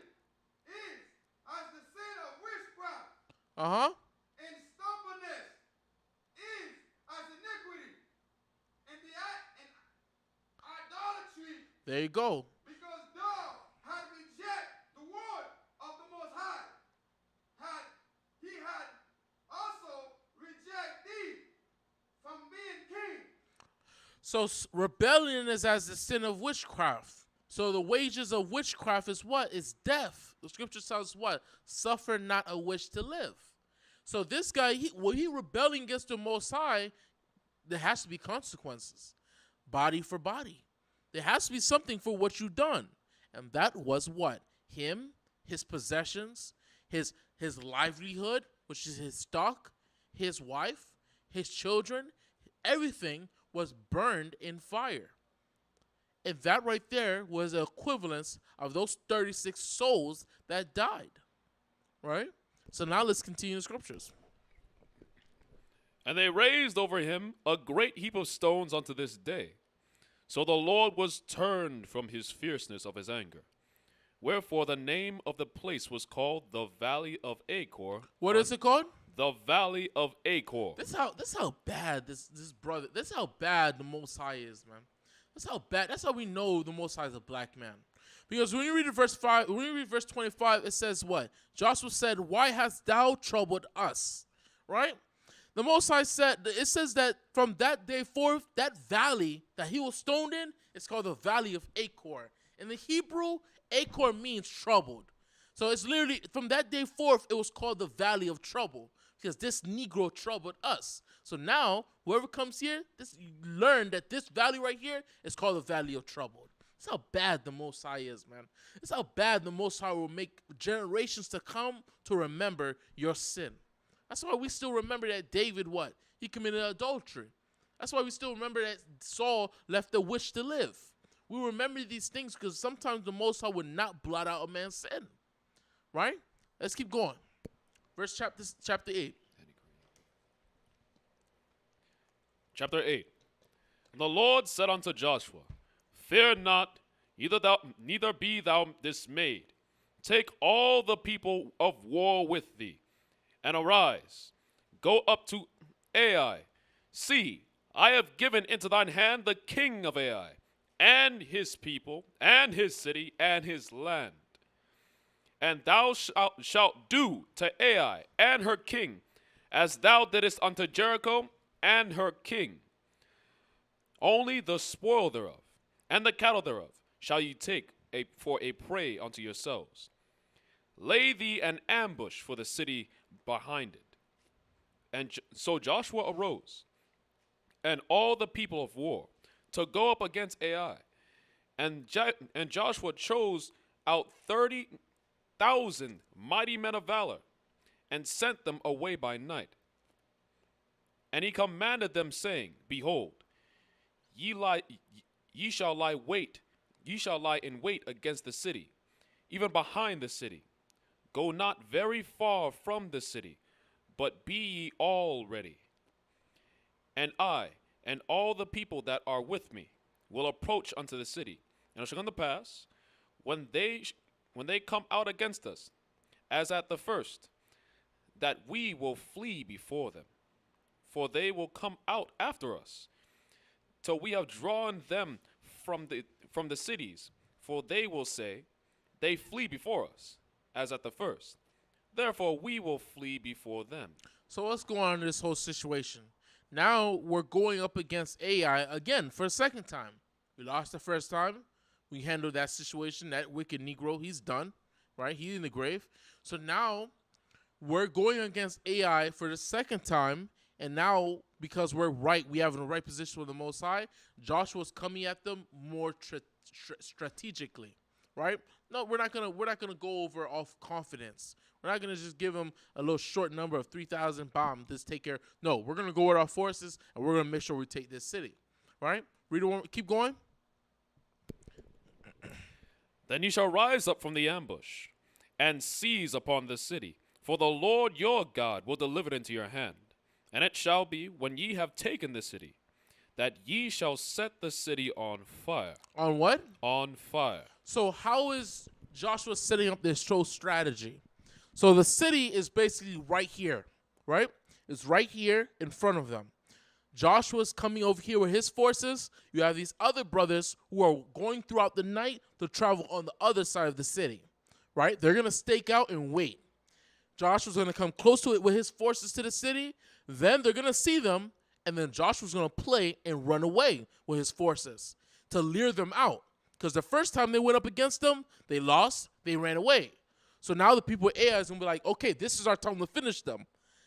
is as the sin of witchcraft. And stubbornness is as iniquity. And idolatry. There you go. Because thou had rejected the word of the Most High. He had also rejected thee from being king. So rebellion is as the sin of witchcraft. So the wages of witchcraft is what? It's death. The scripture tells us what? Suffer not a witch to live. So this guy, when he rebelling against the Most High, there has to be consequences. Body for body. There has to be something for what you've done. And that was what? Him, his possessions, his livelihood, which is his stock, his wife, his children, everything was burned in fire. And that right there was the equivalence of those 36 souls that died. Right? So now let's continue the scriptures. And they raised over him a great heap of stones unto this day. So the Lord was turned from his fierceness of his anger. Wherefore the name of the place was called the Valley of Achor. What is it called? The Valley of Achor. This how bad this brother. This how bad the Most High is, man. That's how bad. That's how we know the Most High is a black man. Because when you read verse 5, when you read verse 25, it says what? Joshua said, "Why hast thou troubled us?" Right? The Most High said, it says that from that day forth, that valley that he was stoned in is called the Valley of Achor. In the Hebrew, Achor means troubled. So it's literally, from that day forth, it was called the Valley of Trouble because this Negro troubled us. So now, whoever comes here, you learn that this valley right here is called the Valley of Trouble. That's how bad the Most High is, man. That's how bad the Most High will make generations to come to remember your sin. That's why we still remember that David, what? He committed adultery. That's why we still remember that Saul left the wish to live. We remember these things because sometimes the Most High would not blot out a man's sin. Right? Let's keep going. Verse chapter 8. Chapter 8. And the Lord said unto Joshua, Fear not, neither be thou dismayed. Take all the people of war with thee, and arise, go up to Ai. See, I have given into thine hand the king of Ai, and his people, and his city, and his land. And thou shalt do to Ai and her king, as thou didst unto Jericho and her king. Only the spoil thereof, and the cattle thereof, shall ye take for a prey unto yourselves. Lay thee an ambush for the city behind it. And so Joshua arose, and all the people of war, to go up against Ai. And Joshua chose out 30,000 mighty men of valor, and sent them away by night. And he commanded them, saying, Behold, ye shall lie in wait against the city, even behind the city. Go not very far from the city, but be ye all ready. And I, and all the people that are with me, will approach unto the city. And it shall come to pass, when they come out against us, as at the first, that we will flee before them. For they will come out after us, till we have drawn them from the cities. For they will say, They flee before us, as at the first. Therefore we will flee before them. So what's going on in this whole situation? Now we're going up against Ai again for a second time. We lost the first time. We handled that situation. That wicked Negro, he's done, right? He's in the grave. So now we're going against Ai for the second time. And now, because we're right, we have in the right position with the Most High, Joshua's coming at them more strategically, right? No, we're not gonna go over off confidence. We're not gonna just give them a little short number of 3,000 bombs. Just take care. No, we're gonna go with our forces, and we're gonna make sure we take this city, right? Read it. Keep going. Then ye shall rise up from the ambush, and seize upon the city. For the Lord your God will deliver it into your hand. And it shall be, when ye have taken the city, that ye shall set the city on fire. On what? On fire. So how is Joshua setting up this whole strategy? So the city is basically right here, right? It's right here in front of them. Joshua's coming over here with his forces. You have these other brothers who are going throughout the night to travel on the other side of the city, right? They're going to stake out and wait. Joshua's going to come close to it with his forces to the city. Then they're going to see them, and then Joshua's going to play and run away with his forces to lure them out. Because the first time they went up against them, they lost, they ran away. So now the people of Ai is going to be like, okay, this is our time to finish them.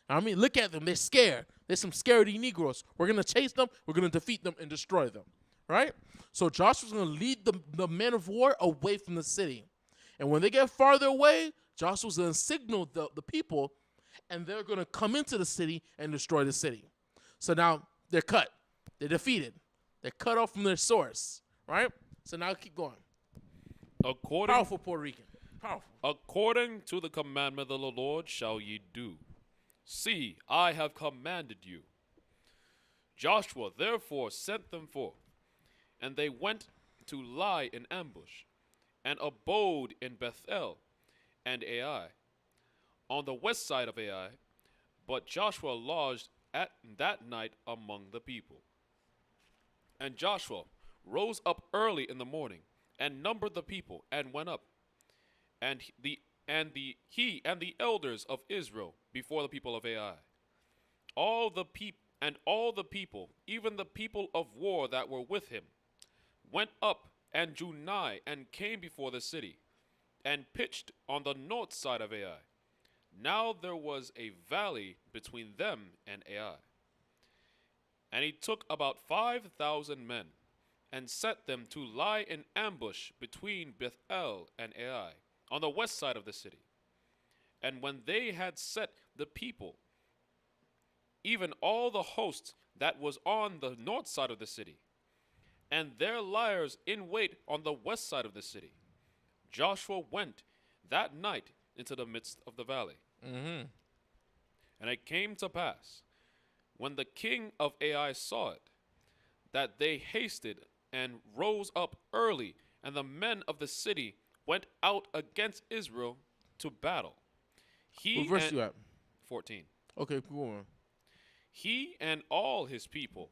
I mean, look at them. They're scared. There's some scaredy Negroes. We're going to chase them. We're going to defeat them and destroy them. Right? So Joshua's going to lead the men of war away from the city. And when they get farther away, Joshua's going to signal the people, and they're going to come into the city and destroy the city. So now they're cut. They're defeated. They're cut off from their source. Right? So now keep going. Powerful Puerto Rican. Powerful. According to the commandment of the Lord shall ye do. See, I have commanded you. Joshua therefore sent them forth, and they went to lie in ambush, and abode in Bethel and Ai, on the west side of Ai. But Joshua lodged at that night among the people. And Joshua rose up early in the morning, and numbered the people, and went up. And he and the elders of Israel before the people of Ai. All the people, even the people of war that were with him, went up and drew nigh, and came before the city, and pitched on the north side of Ai. Now there was a valley between them and Ai. And he took about 5,000 men, and set them to lie in ambush between Bethel and Ai, on the west side of the city. And when they had set the people, even all the host that was on the north side of the city, and their liers in wait on the west side of the city, Joshua went that night into the midst of the valley. Mm-hmm. And it came to pass, when the king of Ai saw it, that they hasted and rose up early, and the men of the city went out against Israel to battle. What verse you at? 14. Okay, cool. On. He and all his people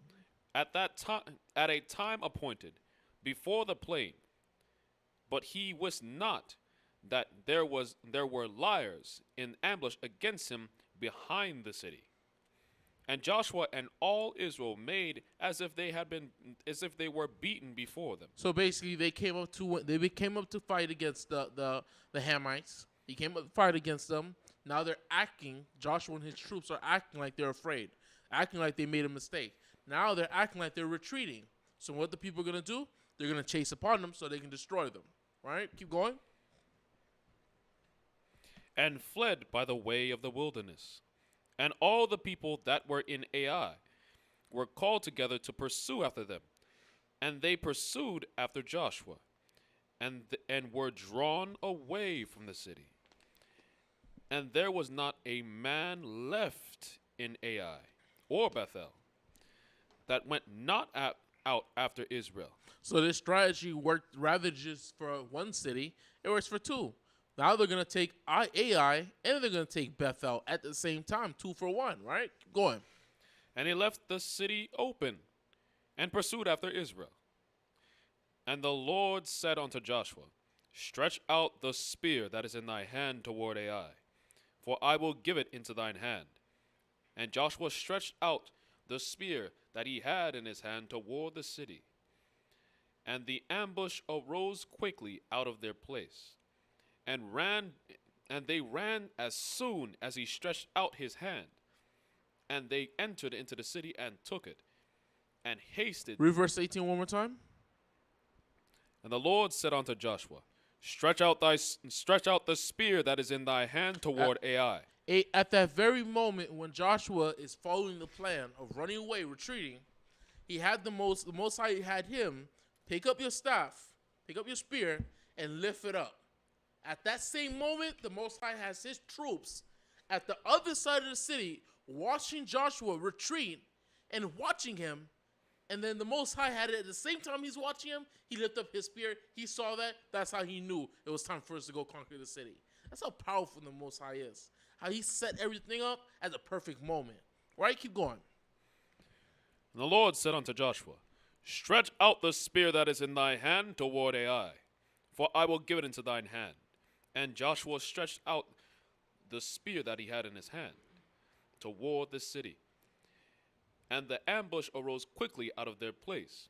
at a time appointed before the plain, but he wist not that there were liers in ambush against him behind the city. And Joshua and all Israel made as if they were beaten before them. So basically, they came up to fight against the Hamites. He came up to fight against them. Now they're acting. Joshua and his troops are acting like they're afraid, acting like they made a mistake. Now they're acting like they're retreating. So what the people are gonna do? They're gonna chase upon them so they can destroy them. Right? Keep going. And fled by the way of the wilderness. And all the people that were in Ai were called together to pursue after them. And they pursued after Joshua, and were drawn away from the city. And there was not a man left in Ai or Bethel that went not out after Israel. So this strategy worked rather just for one city. It works for two. Now they're going to take Ai and they're going to take Bethel at the same time. 2 for 1, right? Keep going. And he left the city open and pursued after Israel. And the Lord said unto Joshua, Stretch out the spear that is in thy hand toward Ai, for I will give it into thine hand. And Joshua stretched out the spear that he had in his hand toward the city. And the ambush arose quickly out of their place, and they ran as soon as he stretched out his hand. And they entered into the city and took it, and hasted. Read verse 18 one more time. And the Lord said unto Joshua, Stretch out the spear that is in thy hand toward Ai. At that very moment when Joshua is following the plan of running away, retreating, he had the Most High had him pick up your staff, pick up your spear, and lift it up. At that same moment, the Most High has his troops at the other side of the city watching Joshua retreat and watching him. And then the Most High had it at the same time he's watching him. He lifted up his spear. He saw that. That's how he knew it was time for us to go conquer the city. That's how powerful the Most High is. How he set everything up at the perfect moment. Right? Keep going. And the Lord said unto Joshua, Stretch out the spear that is in thy hand toward Ai, for I will give it into thine hand. And Joshua stretched out the spear that he had in his hand toward the city. And the ambush arose quickly out of their place.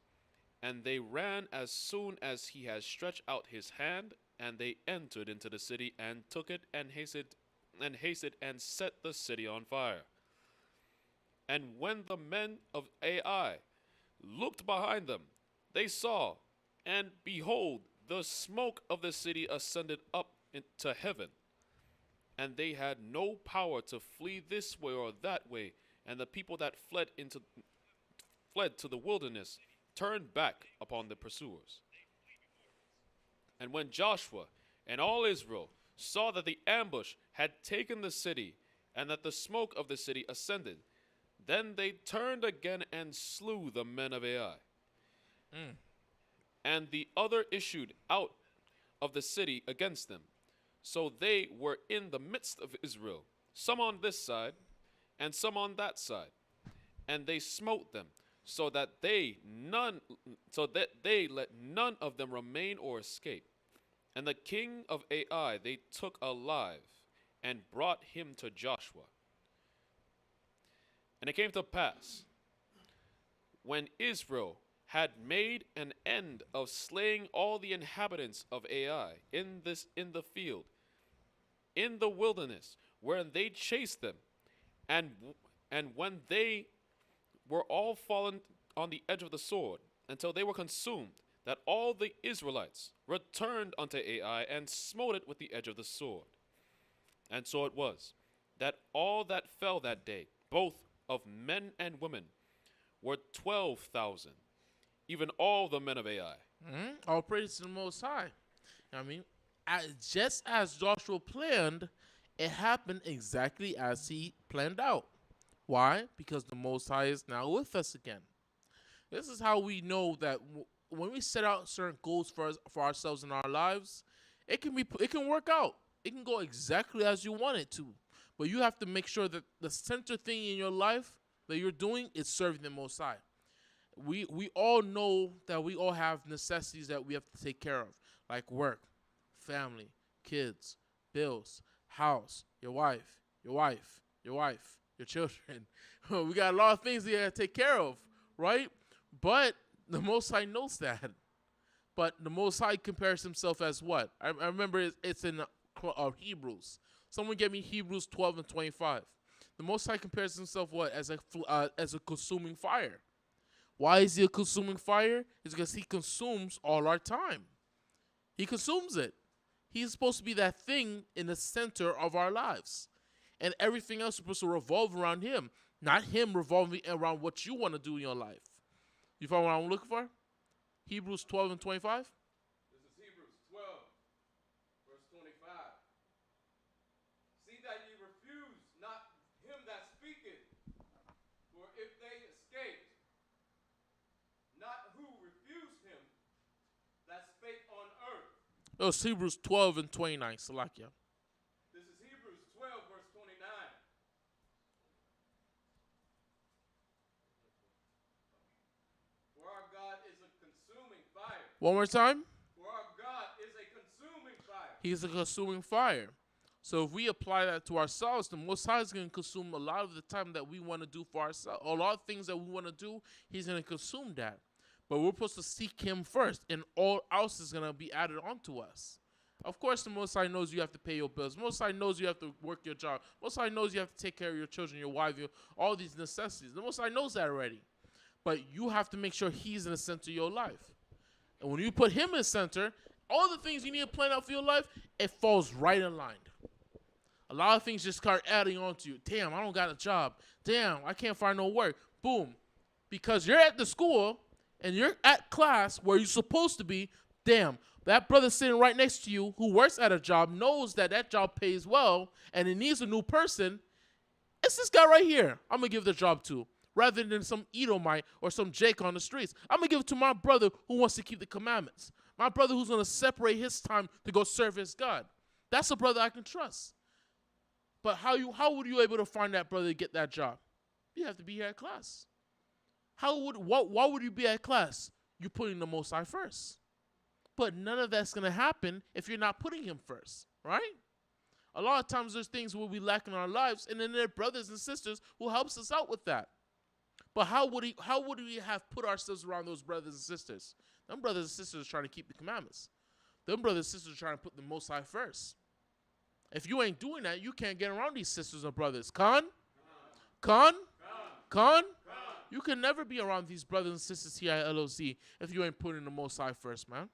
And they ran as soon as he had stretched out his hand, and they entered into the city and took it, and hasted and set the city on fire. And when the men of Ai looked behind them, they saw, and behold, the smoke of the city ascended up into heaven. And they had no power to flee this way or that way, and the people that fled to the wilderness turned back upon the pursuers. And when Joshua and all Israel saw that the ambush had taken the city, and that the smoke of the city ascended, then they turned again and slew the men of Ai. And the other issued out of the city against them. So they were in the midst of Israel, some on this side, and some on that side. And they smote them, so that they let none of them remain or escape. And the king of Ai they took alive, and brought him to Joshua. And it came to pass, when Israel had made an end of slaying all the inhabitants of Ai in the field, in the wilderness, wherein they chased them, and when they were all fallen on the edge of the sword, until they were consumed, that all the Israelites returned unto Ai, and smote it with the edge of the sword. And so it was, that all that fell that day, both of men and women, were 12,000, even all the men of Ai. All praise to the Most High. I mean, just as Joshua planned, it happened exactly as he planned out. Why? Because the Most High is now with us again. This is how we know that when we set out certain goals for ourselves in our lives, it can work out. It can go exactly as you want it to. But you have to make sure that the center thing in your life that you're doing is serving the Most High. We all know that we all have necessities that we have to take care of, like work, family, kids, bills, house, your wife, your children. We got a lot of things we have to take care of, right? But the Most High knows that. But the Most High compares himself as what? I remember it's in Hebrews. Someone get me Hebrews 12 and 25. The Most High compares himself what? As a consuming fire. Why is he a consuming fire? It's because he consumes all our time. He consumes it. He's supposed to be that thing in the center of our lives. And everything else is supposed to revolve around him, not him revolving around what you want to do in your life. You find what I'm looking for? Hebrews 12 and 25. This is Hebrews 12, verse 25. See that ye refuse not him that speaketh, for if they escaped, not who refused him that spake on earth. It was Hebrews 12 and 29. Salakia. This is Hebrews 12, verse 29. For our God is a consuming fire. One more time. For our God is a consuming fire. He's a consuming fire. So if we apply that to ourselves, the Most High is going to consume a lot of the time that we want to do for ourselves. A lot of things that we want to do, he's going to consume that. But we're supposed to seek him first, and all else is going to be added onto us. Of course, the Most High knows you have to pay your bills. Most High knows you have to work your job. Most High knows you have to take care of your children, your wife, all these necessities. The Most High knows that already. But you have to make sure he's in the center of your life. And when you put him in the center, all the things you need to plan out for your life, it falls right in line. A lot of things just start adding on to you. Damn, I don't got a job. Damn, I can't find no work. Boom. Because you're at the school and you're at class where you're supposed to be. Damn, that brother sitting right next to you who works at a job knows that that job pays well and it needs a new person. It's this guy right here I'm going to give the job to. Rather than some Edomite or some Jake on the streets. I'm going to give it to my brother who wants to keep the commandments. My brother who's going to separate his time to go serve his God. That's a brother I can trust. But how would you able to find that brother to get that job? You have to be here at class. Why would you be at class? You're putting the Most High first. But none of that's going to happen if you're not putting him first, right? A lot of times there's things we'll be lacking in our lives, and then there are brothers and sisters who helps us out with that. But how would we have put ourselves around those brothers and sisters? Them brothers and sisters are trying to keep the commandments. Them brothers and sisters are trying to put the Most High first. If you ain't doing that, you can't get around these sisters and brothers. Khan? Con? You can never be around these brothers and sisters here at L.O.Z. if you ain't putting the Most High first, man.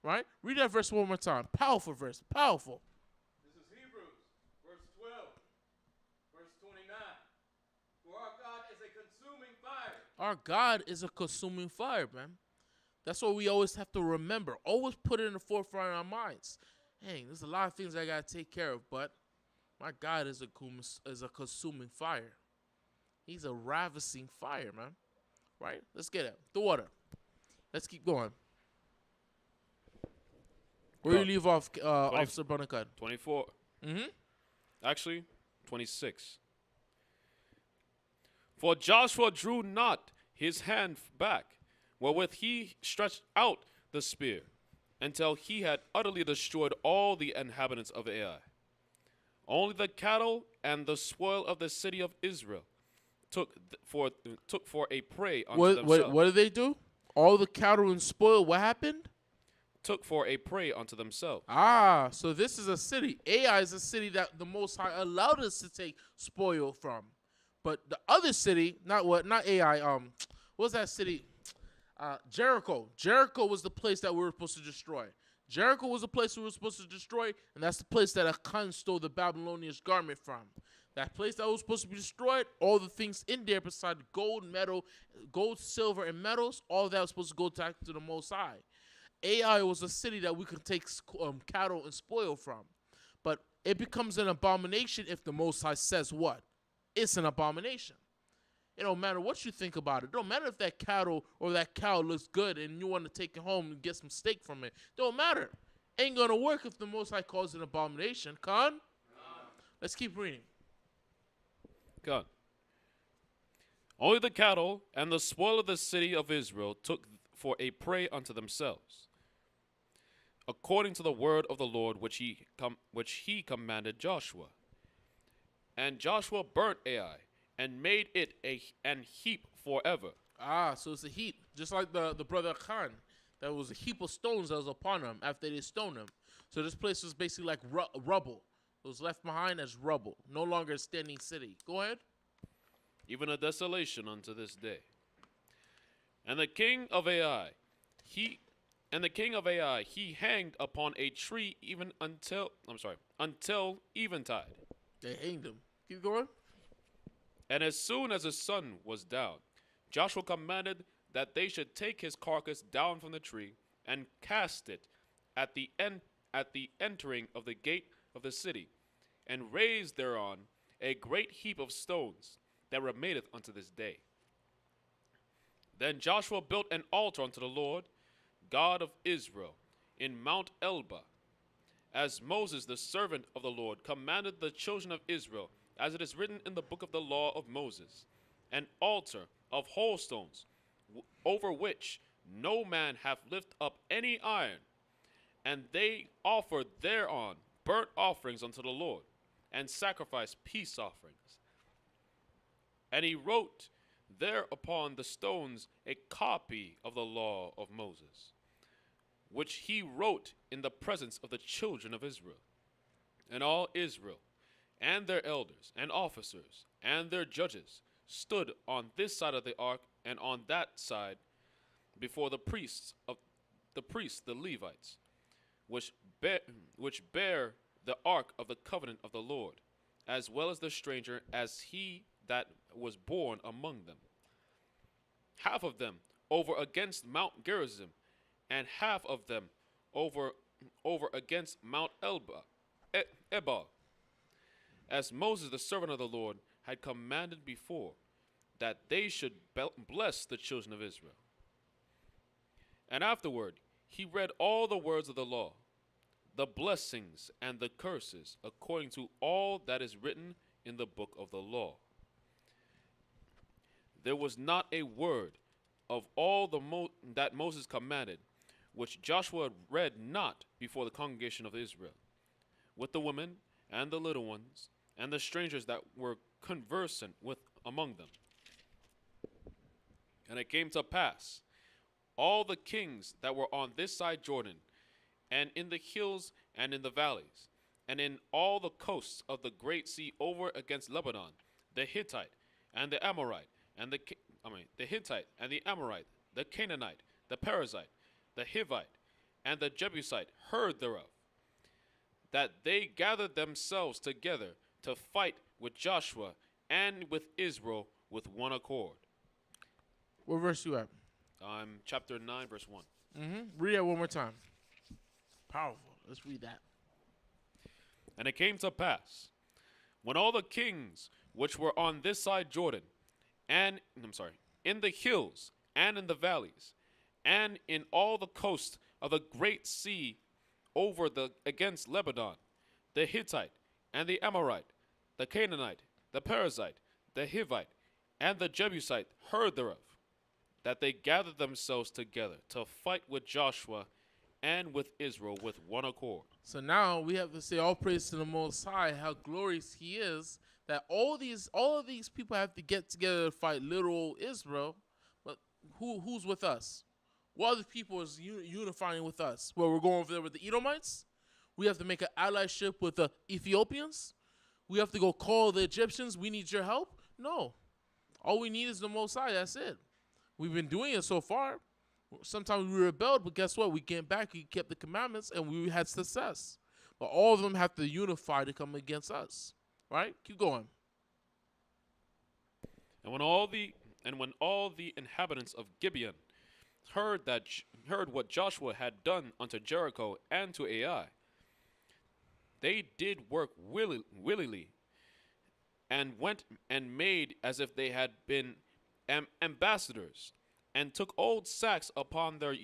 Right? Read that verse one more time. Powerful verse. Powerful. This is Hebrews, verse 12, verse 29. For our God is a consuming fire. Our God is a consuming fire, man. That's what we always have to remember. Always put it in the forefront of our minds. Hey, there's a lot of things I got to take care of, but my God is a consuming fire. He's a ravishing fire, man. Right? Let's get it. The water. Let's keep going. Where do you leave off, Officer Bonacut? 24. Mm-hmm. Actually, 26. For Joshua drew not his hand back, wherewith he stretched out the spear, until he had utterly destroyed all the inhabitants of Ai. Only the cattle and the spoil of the city of Israel took for a prey unto themselves. What did they do? All the cattle and spoil. What happened? Took for a prey unto themselves. Ah, so this is a city. Ai is a city that the Most High allowed us to take spoil from. But the other city, not Ai. What was that city? Jericho. Jericho was the place that we were supposed to destroy. Jericho was the place we were supposed to destroy, and that's the place that Achan stole the Babylonian garment from. That place that was supposed to be destroyed, all the things in there beside gold, silver, and metals, all that was supposed to go back to the Most High. Ai was a city that we could take cattle and spoil from. But it becomes an abomination if the Most High says what? It's an abomination. It don't matter what you think about it. It don't matter if that cattle or that cow looks good and you want to take it home and get some steak from it. Don't matter. Ain't going to work if the Most High calls it an abomination. Con? Let's keep reading. God. Only the cattle and the spoil of the city of Israel took for a prey unto themselves, according to the word of the Lord which he commanded Joshua. And Joshua burnt Ai, and made it an heap forever. Ah, so it's a heap. Just like the brother Khan. There was a heap of stones that was upon him after they stoned him. So this place was basically like rubble. It was left behind as rubble. No longer a standing city. Go ahead. Even a desolation unto this day. And the king of Ai, he hanged upon a tree until eventide. They hanged him. Keep going. And as soon as the sun was down, Joshua commanded that they should take his carcass down from the tree and cast it at the entering of the gate of the city, and raise thereon a great heap of stones that remaineth unto this day. Then Joshua built an altar unto the Lord, God of Israel, in Mount Elba, as Moses the servant of the Lord commanded the children of Israel, as it is written in the book of the law of Moses, an altar of whole stones, over which no man hath lifted up any iron. And they offered thereon burnt offerings unto the Lord, and sacrificed peace offerings. And he wrote there upon the stones a copy of the law of Moses, which he wrote in the presence of the children of Israel. And all Israel, and their elders, and officers, and their judges, stood on this side of the ark, and on that side, before the priests, the Levites, which bear the ark of the covenant of the Lord, as well as the stranger, as he that was born among them. Half of them over against Mount Gerizim, and half of them over against Mount Ebal, as Moses the servant of the Lord had commanded before, that they should bless the children of Israel. And afterward he read all the words of the law, the blessings and the curses, according to all that is written in the book of the law. There was not a word of all that Moses commanded, which Joshua read not before the congregation of Israel, with the women and the little ones, and the strangers that were conversant with among them. And it came to pass, all the kings that were on this side Jordan, and in the hills and in the valleys, and in all the coasts of the great sea over against Lebanon, the Hittite, and the Amorite, and the Hittite, and the Amorite, the Canaanite, the Perizzite, the Hivite, and the Jebusite heard thereof, that they gathered themselves together to fight with Joshua and with Israel with one accord. What verse you at? Chapter 9, verse 1. Read that one more time. Powerful. Let's read that. And it came to pass, when all the kings which were on this side Jordan, in the hills and in the valleys, and in all the coast of the great sea against Lebanon, the Hittite, and the Amorite, the Canaanite, the Perizzite, the Hivite, and the Jebusite heard thereof, that they gathered themselves together to fight with Joshua and with Israel with one accord. So now we have to say all praise to the Most High, how glorious He is, that all of these people have to get together to fight literal Israel. But who's with us? What other people is unifying with us? Well, we're going over there with the Edomites. We have to make an allyship with the Ethiopians. We have to go call the Egyptians. We need your help. No, all we need is the Most High. That's it. We've been doing it so far. Sometimes we rebelled, but guess what? We came back, we kept the commandments, and we had success. But all of them have to unify to come against us. Right? Keep going. And when all the inhabitants of Gibeon heard what Joshua had done unto Jericho and to Ai, they did work willingly, and went and made as if they had been ambassadors, and took old sacks upon their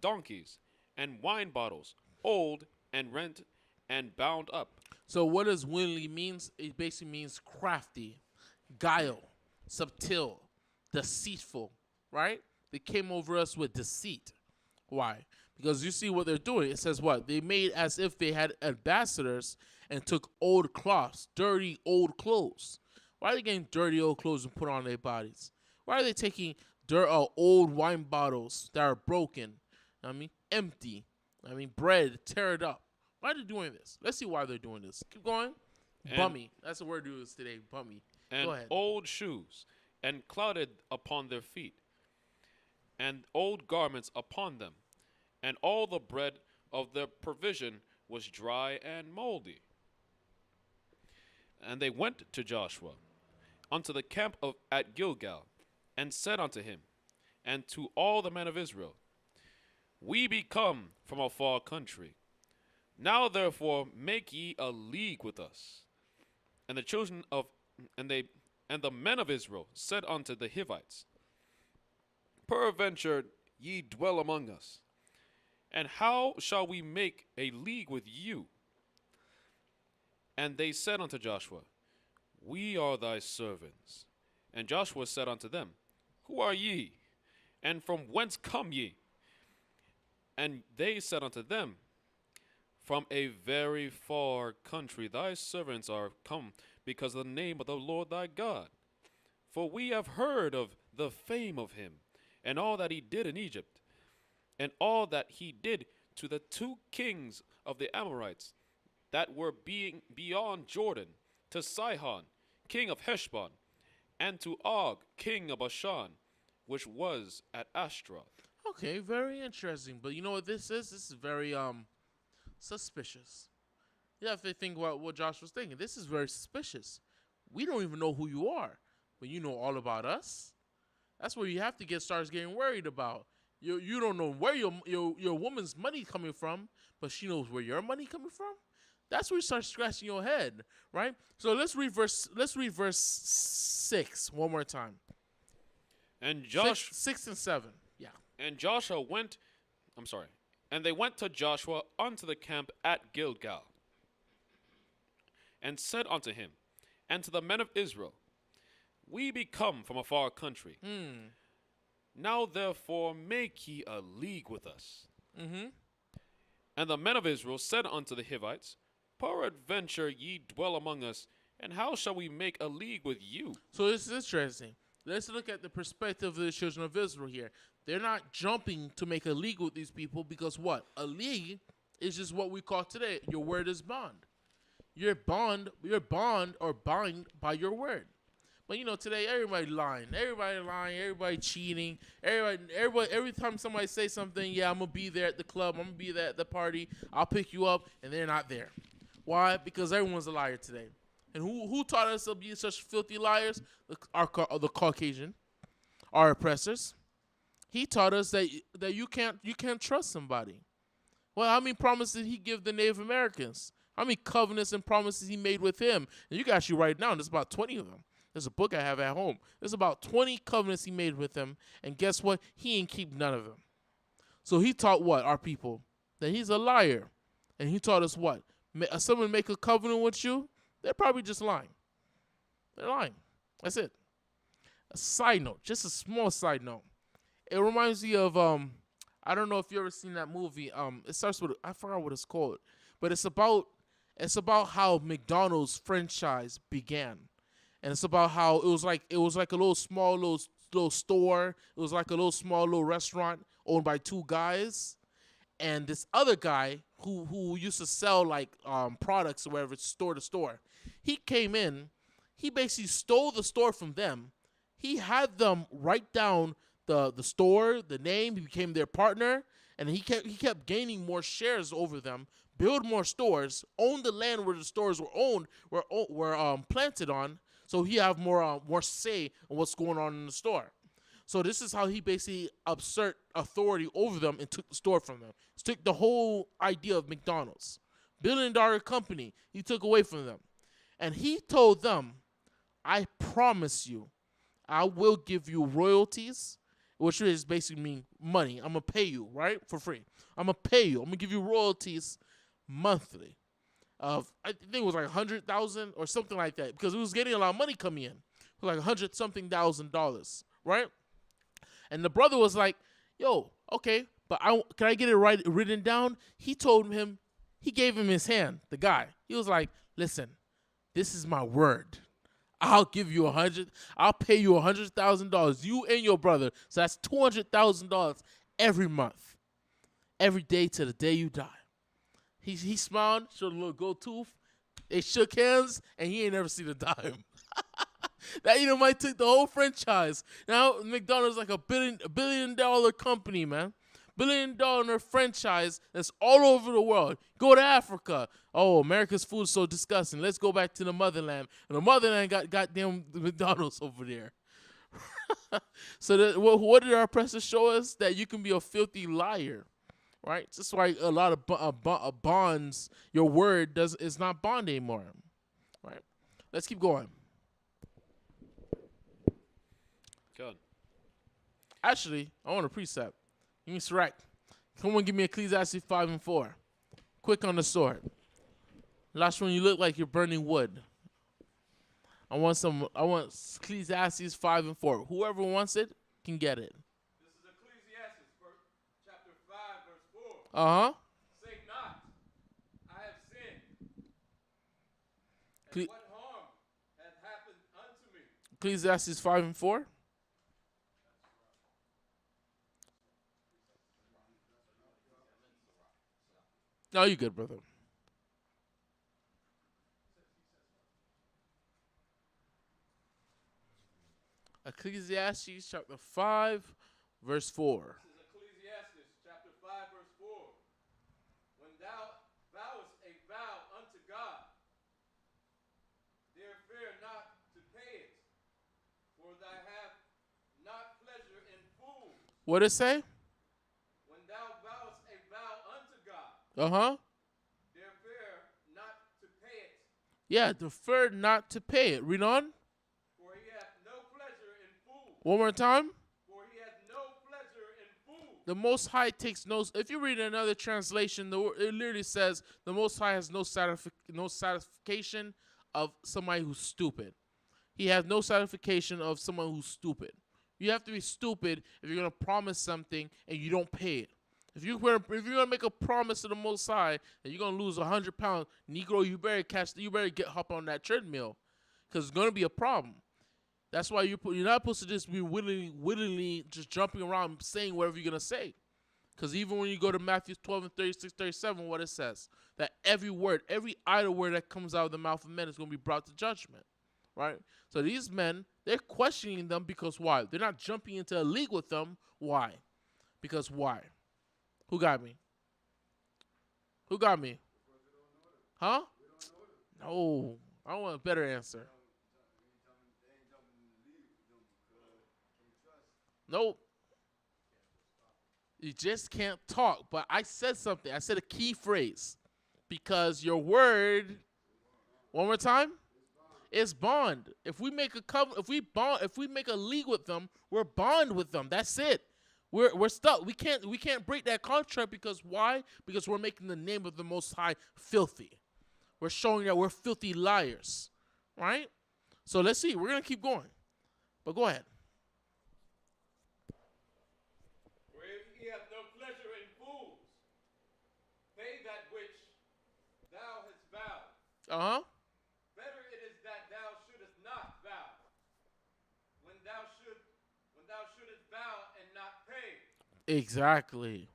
donkeys, and wine bottles, old and rent and bound up. So what does willingly means? It basically means crafty, guile, subtle, deceitful, right? They came over us with deceit. Why? Because you see what they're doing. It says what? They made as if they had ambassadors and took old cloths, dirty old clothes. Why are they getting dirty old clothes and put on their bodies? Why are they taking old wine bottles that are broken, empty, bread, tear it up? Why are they doing this? Let's see why they're doing this. Keep going. Bummy. That's the word to use today, bummy. And Go ahead. old shoes, and clouded upon their feet, and old garments upon them, and all the bread of their provision was dry and moldy. And they went to Joshua unto the camp at Gilgal, and said unto him, and to all the men of Israel, We be come from a far country. Now therefore make ye a league with us. And the men of Israel said unto the Hivites, Peradventure ye dwell among us, and how shall we make a league with you? And they said unto Joshua, We are thy servants. And Joshua said unto them, Who are ye? And from whence come ye? And they said unto them, From a very far country thy servants are come, because of the name of the Lord thy God. For we have heard of the fame of him, and all that he did in Egypt, and all that he did to the 2 kings of the Amorites that were being beyond Jordan, to Sihon, king of Heshbon, and to Og, king of Bashan, which was at Ashtaroth. Okay, very interesting. But you know what this is? This is very suspicious. You have to think about what Josh was thinking. This is very suspicious. We don't even know who you are, but you know all about us. That's where you have to start getting worried about. You don't know where your woman's money coming from, but she knows where your money coming from. That's where you start scratching your head, right? So let's read verse 6 one more time. And 6 and 7. Yeah. And And they went to Joshua unto the camp at Gilgal, and said unto him, and to the men of Israel, We be come from a far country. Now therefore make ye a league with us. And the men of Israel said unto the Hivites, Peradventure ye dwell among us, and how shall we make a league with you? So this is interesting. Let's look at the perspective of the children of Israel here. They're not jumping to make a league with these people because what? A league is just what we call today, your word is bond. You're bond or bind by your word. But today everybody lying, everybody cheating, everybody. Every time somebody say something, yeah, I'm gonna be there at the club, I'm gonna be there at the party, I'll pick you up, and they're not there. Why? Because everyone's a liar today. And who taught us to be such filthy liars? The Caucasian, our oppressors. He taught us that you can't trust somebody. Well, how many promises did he give the Native Americans? How many covenants and promises he made with him? And you can actually write it down. There's about 20 of them. There's a book I have at home. There's about 20 covenants he made with them. And guess what? He ain't keep none of them. So he taught what? Our people. That he's a liar. And he taught us what? Someone make a covenant with you, they're probably just lying. They're lying. That's it. A side note. Just a small side note. It reminds me of, I don't know if you ever seen that movie. It starts with, I forgot what it's called. But it's about how McDonald's franchise began. And it's about how it was like a little store. It was like a little small little restaurant owned by two guys, and this other guy who used to sell like products or whatever, store to store. He came in. He basically stole the store from them. He had them write down the store, the name. He became their partner, and he kept gaining more shares over them. Build more stores. Own the land where the stores were planted on. So he have more say on what's going on in the store. So this is how he basically usurped authority over them and took the store from them. He took the whole idea of McDonald's. Billion-dollar company, he took away from them. And he told them, I promise you, I will give you royalties, which is basically mean money. I'm going to pay you, right, for free. I'm going to pay you. I'm going to give you royalties monthly. I think it was like $100,000 or something like that, because it was getting a lot of money coming in. It was like $100-something thousand, right? And the brother was like, "Yo, okay, but can I get it written down?" He told him, he gave him his hand. The guy, he was like, "Listen, this is my word. I'll give you I'll pay you $100,000, you and your brother. So that's $200,000 every month, every day to the day you die." He smiled, showed a little gold tooth. They shook hands, and he ain't never seen a dime. That might take the whole franchise. Now McDonald's like a billion-dollar company, man. $1 billion franchise that's all over the world. Go to Africa. Oh, America's food is so disgusting. Let's go back to the motherland. And the motherland got goddamn McDonald's over there. So what did our oppressors show us? That you can be a filthy liar. Right, just like a lot of bonds, your word is not bond anymore. Right, let's keep going. Good. Actually, I want a precept. Give me Sirach. Come on, give me Ecclesiastes 5 and 4. Quick on the sword. Last one, you look like you're burning wood. I want Ecclesiastes 5 and 4. Whoever wants it can get it. Uh-huh. Say not, I have sinned. And what harm hath happened unto me? Ecclesiastes 5 and 4. No, you good, brother. Ecclesiastes chapter 5, verse 4. What did it say? When thou vowest a vow unto God, uh-huh, defer not to pay it. Yeah, defer not to pay it. Read on. For he hath no pleasure in food. One more time. For he hath no pleasure in food. The Most High takes no. If you read another translation, it literally says the Most High has no satisfaction of somebody who's stupid. He has no satisfaction of someone who's stupid. You have to be stupid if you're gonna promise something and you don't pay it. If you're gonna make a promise to the Most High that you're gonna lose 100 pounds, Negro, you better hop on that treadmill, because it's gonna be a problem. That's why you're not supposed to just be willingly just jumping around saying whatever you're gonna say. Because even when you go to Matthew 12 and 36, 37, what it says, that every idle word that comes out of the mouth of men is gonna be brought to judgment. right? So these men, they're questioning them because why? They're not jumping into a league with them. Why? Because why? Who got me? Who got me? Huh? No. I want a better answer. Nope. You just can't talk. But I said something. I said a key phrase. Because your word, one more time, is bond. If we make a if we make a league with them, we're bond with them. That's it. We're stuck. We can't break that contract because why? Because we're making the name of the Most High filthy. We're showing that we're filthy liars, right? So let's see. We're gonna keep going, but go ahead. For if ye have no pleasure in fools, pay that which thou hast vowed. Better it is that thou shouldest not vow, when thou shouldest vow and not pay. Exactly.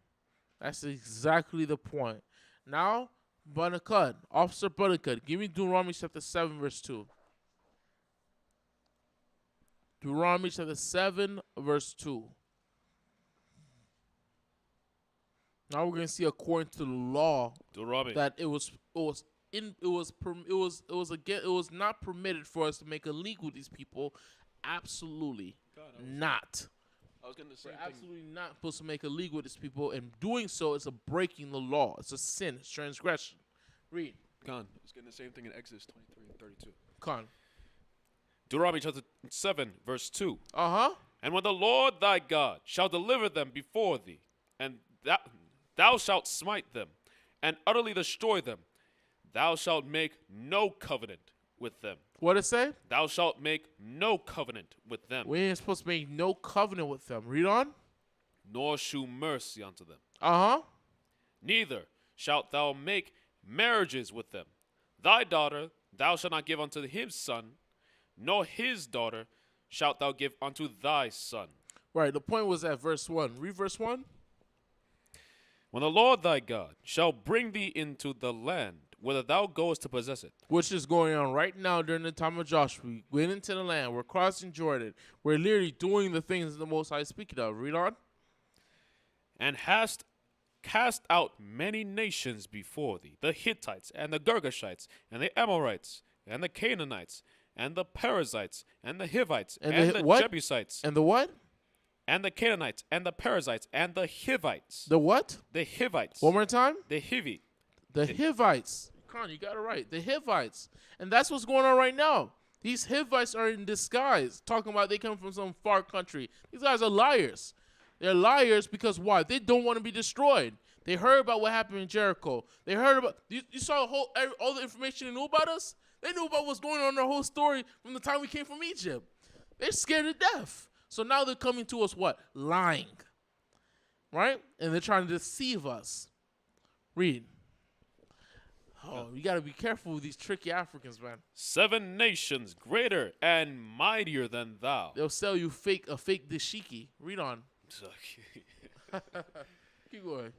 That's exactly the point. Now, Buttercut, Officer Buttercut, give me Deuteronomy chapter 7, verse 2. Deuteronomy chapter 7, verse 2. Now we're gonna see according to the law Deuteronomy. that it was not permitted for us to make a league with these people. Absolutely not. I was going to say We're absolutely not supposed to make a league with these people, and doing so is a breaking the law. It's a sin. It's transgression. Read. Con. I was getting the same thing in Exodus 23 and 32. Con. Deuteronomy chapter 7, verse 2. Uh-huh. And when the Lord thy God shall deliver them before thee, and thou shalt smite them, and utterly destroy them, thou shalt make no covenant with them. What it say? Thou shalt make no covenant with them, We ain't supposed to make no covenant with them. Read on. nor shew mercy unto them. Uh-huh. Neither shalt thou make marriages with them. Thy daughter thou shalt not give unto his son, nor his daughter shalt thou give unto thy son. Right. The point was at verse 1. Read verse 1. When the Lord thy God shall bring thee into the land, whither thou goest to possess it, Which is going on right now during the time of Joshua. We went into the land. We're crossing Jordan. We're literally doing the things that the Most High is speaking of. Read on. and hast cast out many nations before thee, the Hittites, and the Girgashites, and the Amorites, and the Canaanites, and the Perizzites, and the Hivites, and the what? Jebusites, And the what? and the Canaanites, and the Perizzites, and the Hivites. The what? The Hivites. One more time. The Hivi. The Hivites. Con, you got it right. The Hivites. And that's what's going on right now. These Hivites are in disguise, talking about they come from some far country. These guys are liars. They're liars because why? They don't want to be destroyed. They heard about what happened in Jericho. They heard about, you saw all the information they knew about us? They knew about what's going on in their whole story from the time we came from Egypt. They're scared to death. So now they're coming to us what? Lying. Right? And they're trying to deceive us. Read. Oh, you got to be careful with these tricky Africans, man. 7 nations greater and mightier than thou. They'll sell you a fake dashiki. Read on. Keep going.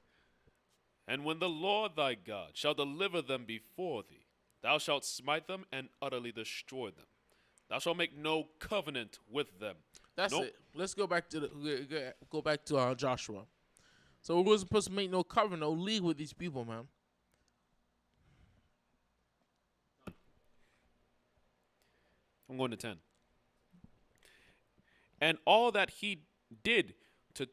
And when the Lord thy God shall deliver them before thee, thou shalt smite them and utterly destroy them. Thou shalt make no covenant with them. That's Nope. it. Let's go back to Joshua. So we're supposed to make no covenant, no league with these people, man. I'm going to 10. And all that he did to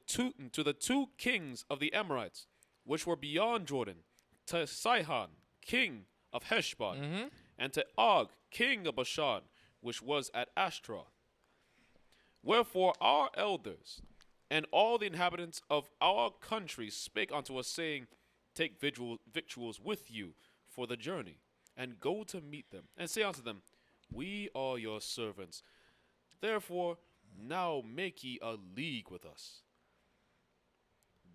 the 2 kings of the Amorites, which were beyond Jordan, to Sihon, king of Heshbon, and to Og, king of Bashan, which was at Ashtaroth. Wherefore our elders and all the inhabitants of our country spake unto us, saying, Take victuals with you for the journey, and go to meet them, and say unto them, We are your servants. Therefore now make ye a league with us.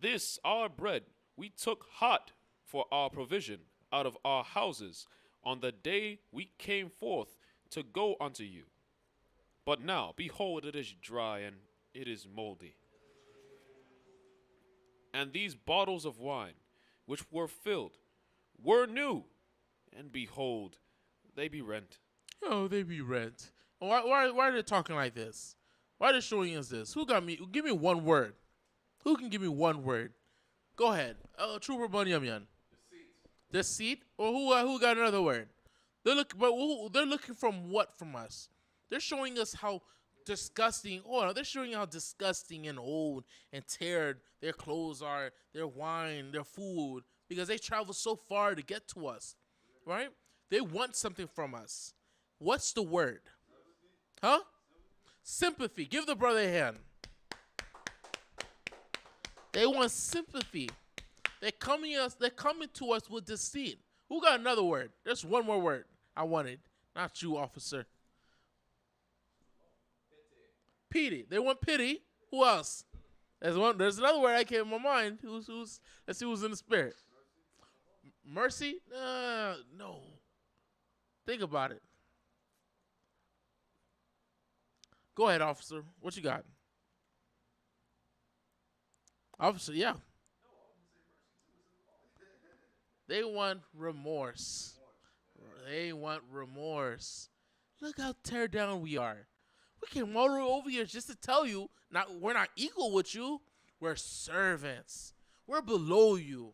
This our bread we took hot for our provision out of our houses on the day we came forth to go unto you. But now, behold, it is dry and it is moldy. And these bottles of wine, which were filled, were new, and behold, they be rent. Oh, they be rent. Why are they talking like this? Why are they showing us this? Who got me? Give me one word. Who can give me one word? Go ahead. Trooper Bunyan. Deceit. Or who got another word? They're looking from what from us? They're showing us how disgusting. Oh, no, they're showing how disgusting and old and teared their clothes are, their wine, their food, because they travel so far to get to us, right? They want something from us. What's the word? Huh? Sympathy. Give the brother a hand. They want sympathy. They're coming to us with deceit. Who got another word? There's one more word I wanted. Not you, officer. Pity. They want pity. Who else? There's another word I came in my mind. Let's see who's in the spirit. Mercy? No. Think about it. Go ahead, officer. What you got? Officer, yeah. They want remorse. They want remorse. Look how tear down we are. We came all the way over here just to tell you, we're not equal with you. We're servants. We're below you.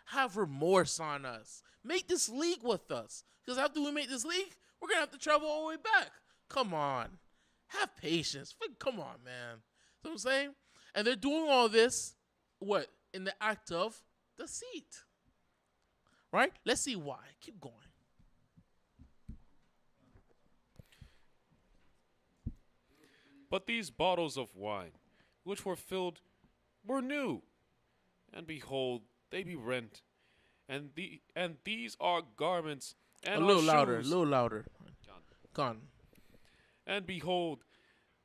Have remorse on us. Make this league with us. Because after we make this league, we're going to have to travel all the way back. Come on. Have patience. Come on, man. You know what I'm saying? And they're doing all this, what? In the act of deceit. Right? Let's see why. Keep going. But these bottles of wine, which were filled, were new. And behold, they be rent. And these are garments and A little are louder. A shoes. little louder. Gone. And behold,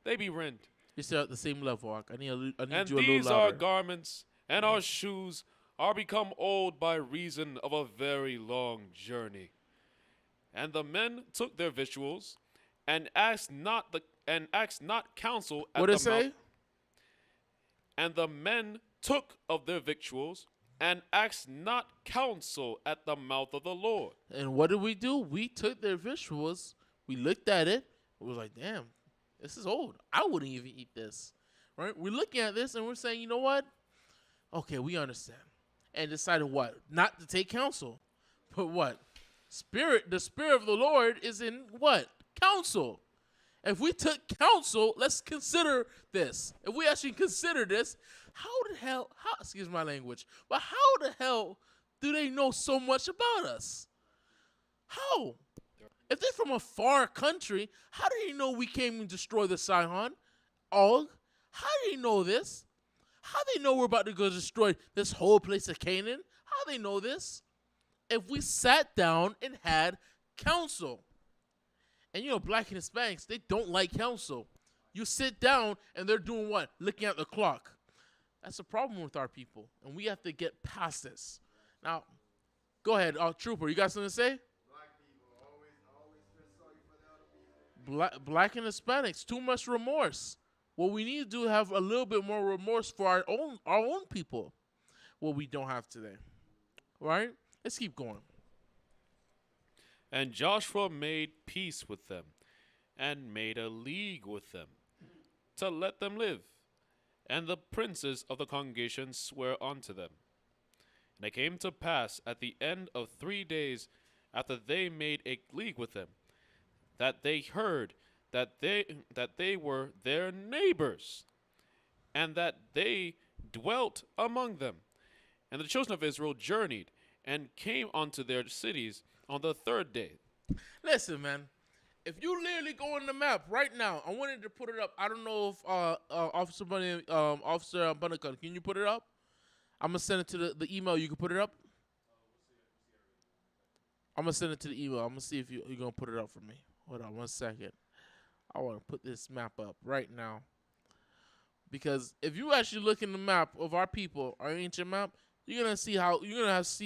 they be rent. You're still at the same level, Ak. I need And you a little these louder. are garments and our shoes are become old by reason of a very long journey. And the men took their victuals and asked not counsel at What the it say? mouth. And the men took of their victuals and asked not counsel at the mouth of the Lord. And what did we do? We took their visuals. We looked at it. It was like, damn, this is old. I wouldn't even eat this. Right? We're looking at this and we're saying, you know what? Okay, we understand. And decided what? Not to take counsel. But what? The spirit of the Lord is in what? Counsel. If we took counsel, let's consider this. If we actually consider this, excuse my language, but how the hell do they know so much about us? How? If they're from a far country, how do they know we came and destroyed the Sihon? Og? How do they know this? How do they know we're about to go destroy this whole place of Canaan? How do they know this? If we sat down and had counsel. And you know, black and Hispanics, they don't like counsel. You sit down and they're doing what? Looking at the clock. That's a problem with our people. And we have to get past this. Now, go ahead, Trooper, you got something to say? Black people always feel sorry for the other people. Black and Hispanics, too much remorse. What we need to do is have a little bit more remorse for our own people. What we don't have today. Right? Let's keep going. And Joshua made peace with them, and made a league with them, to let them live. And the princes of the congregation swear unto them. And it came to pass at the end of 3 days, after they made a league with them, that they heard that they were their neighbors, and that they dwelt among them. And the children of Israel journeyed, and came unto their cities on the 3rd day. Listen, man. If you literally go on the map right now, I wanted to put it up. I don't know if Officer Bunnicon, can you put it up? I'm gonna send it to the email. You can put it up. I'm gonna send it to the email. I'm gonna see if you're gonna put it up for me. Hold on 1 second. I want to put this map up right now, because if you actually look in the map of our people, our ancient map, you're gonna see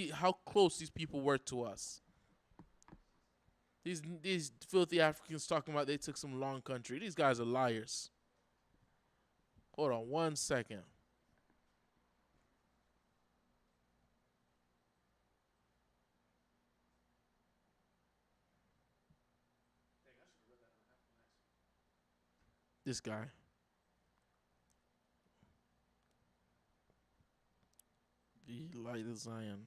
how close these people were to us. These filthy Africans talking about they took some long country. These guys are liars. Hold on 1 second. This guy. The light of Zion.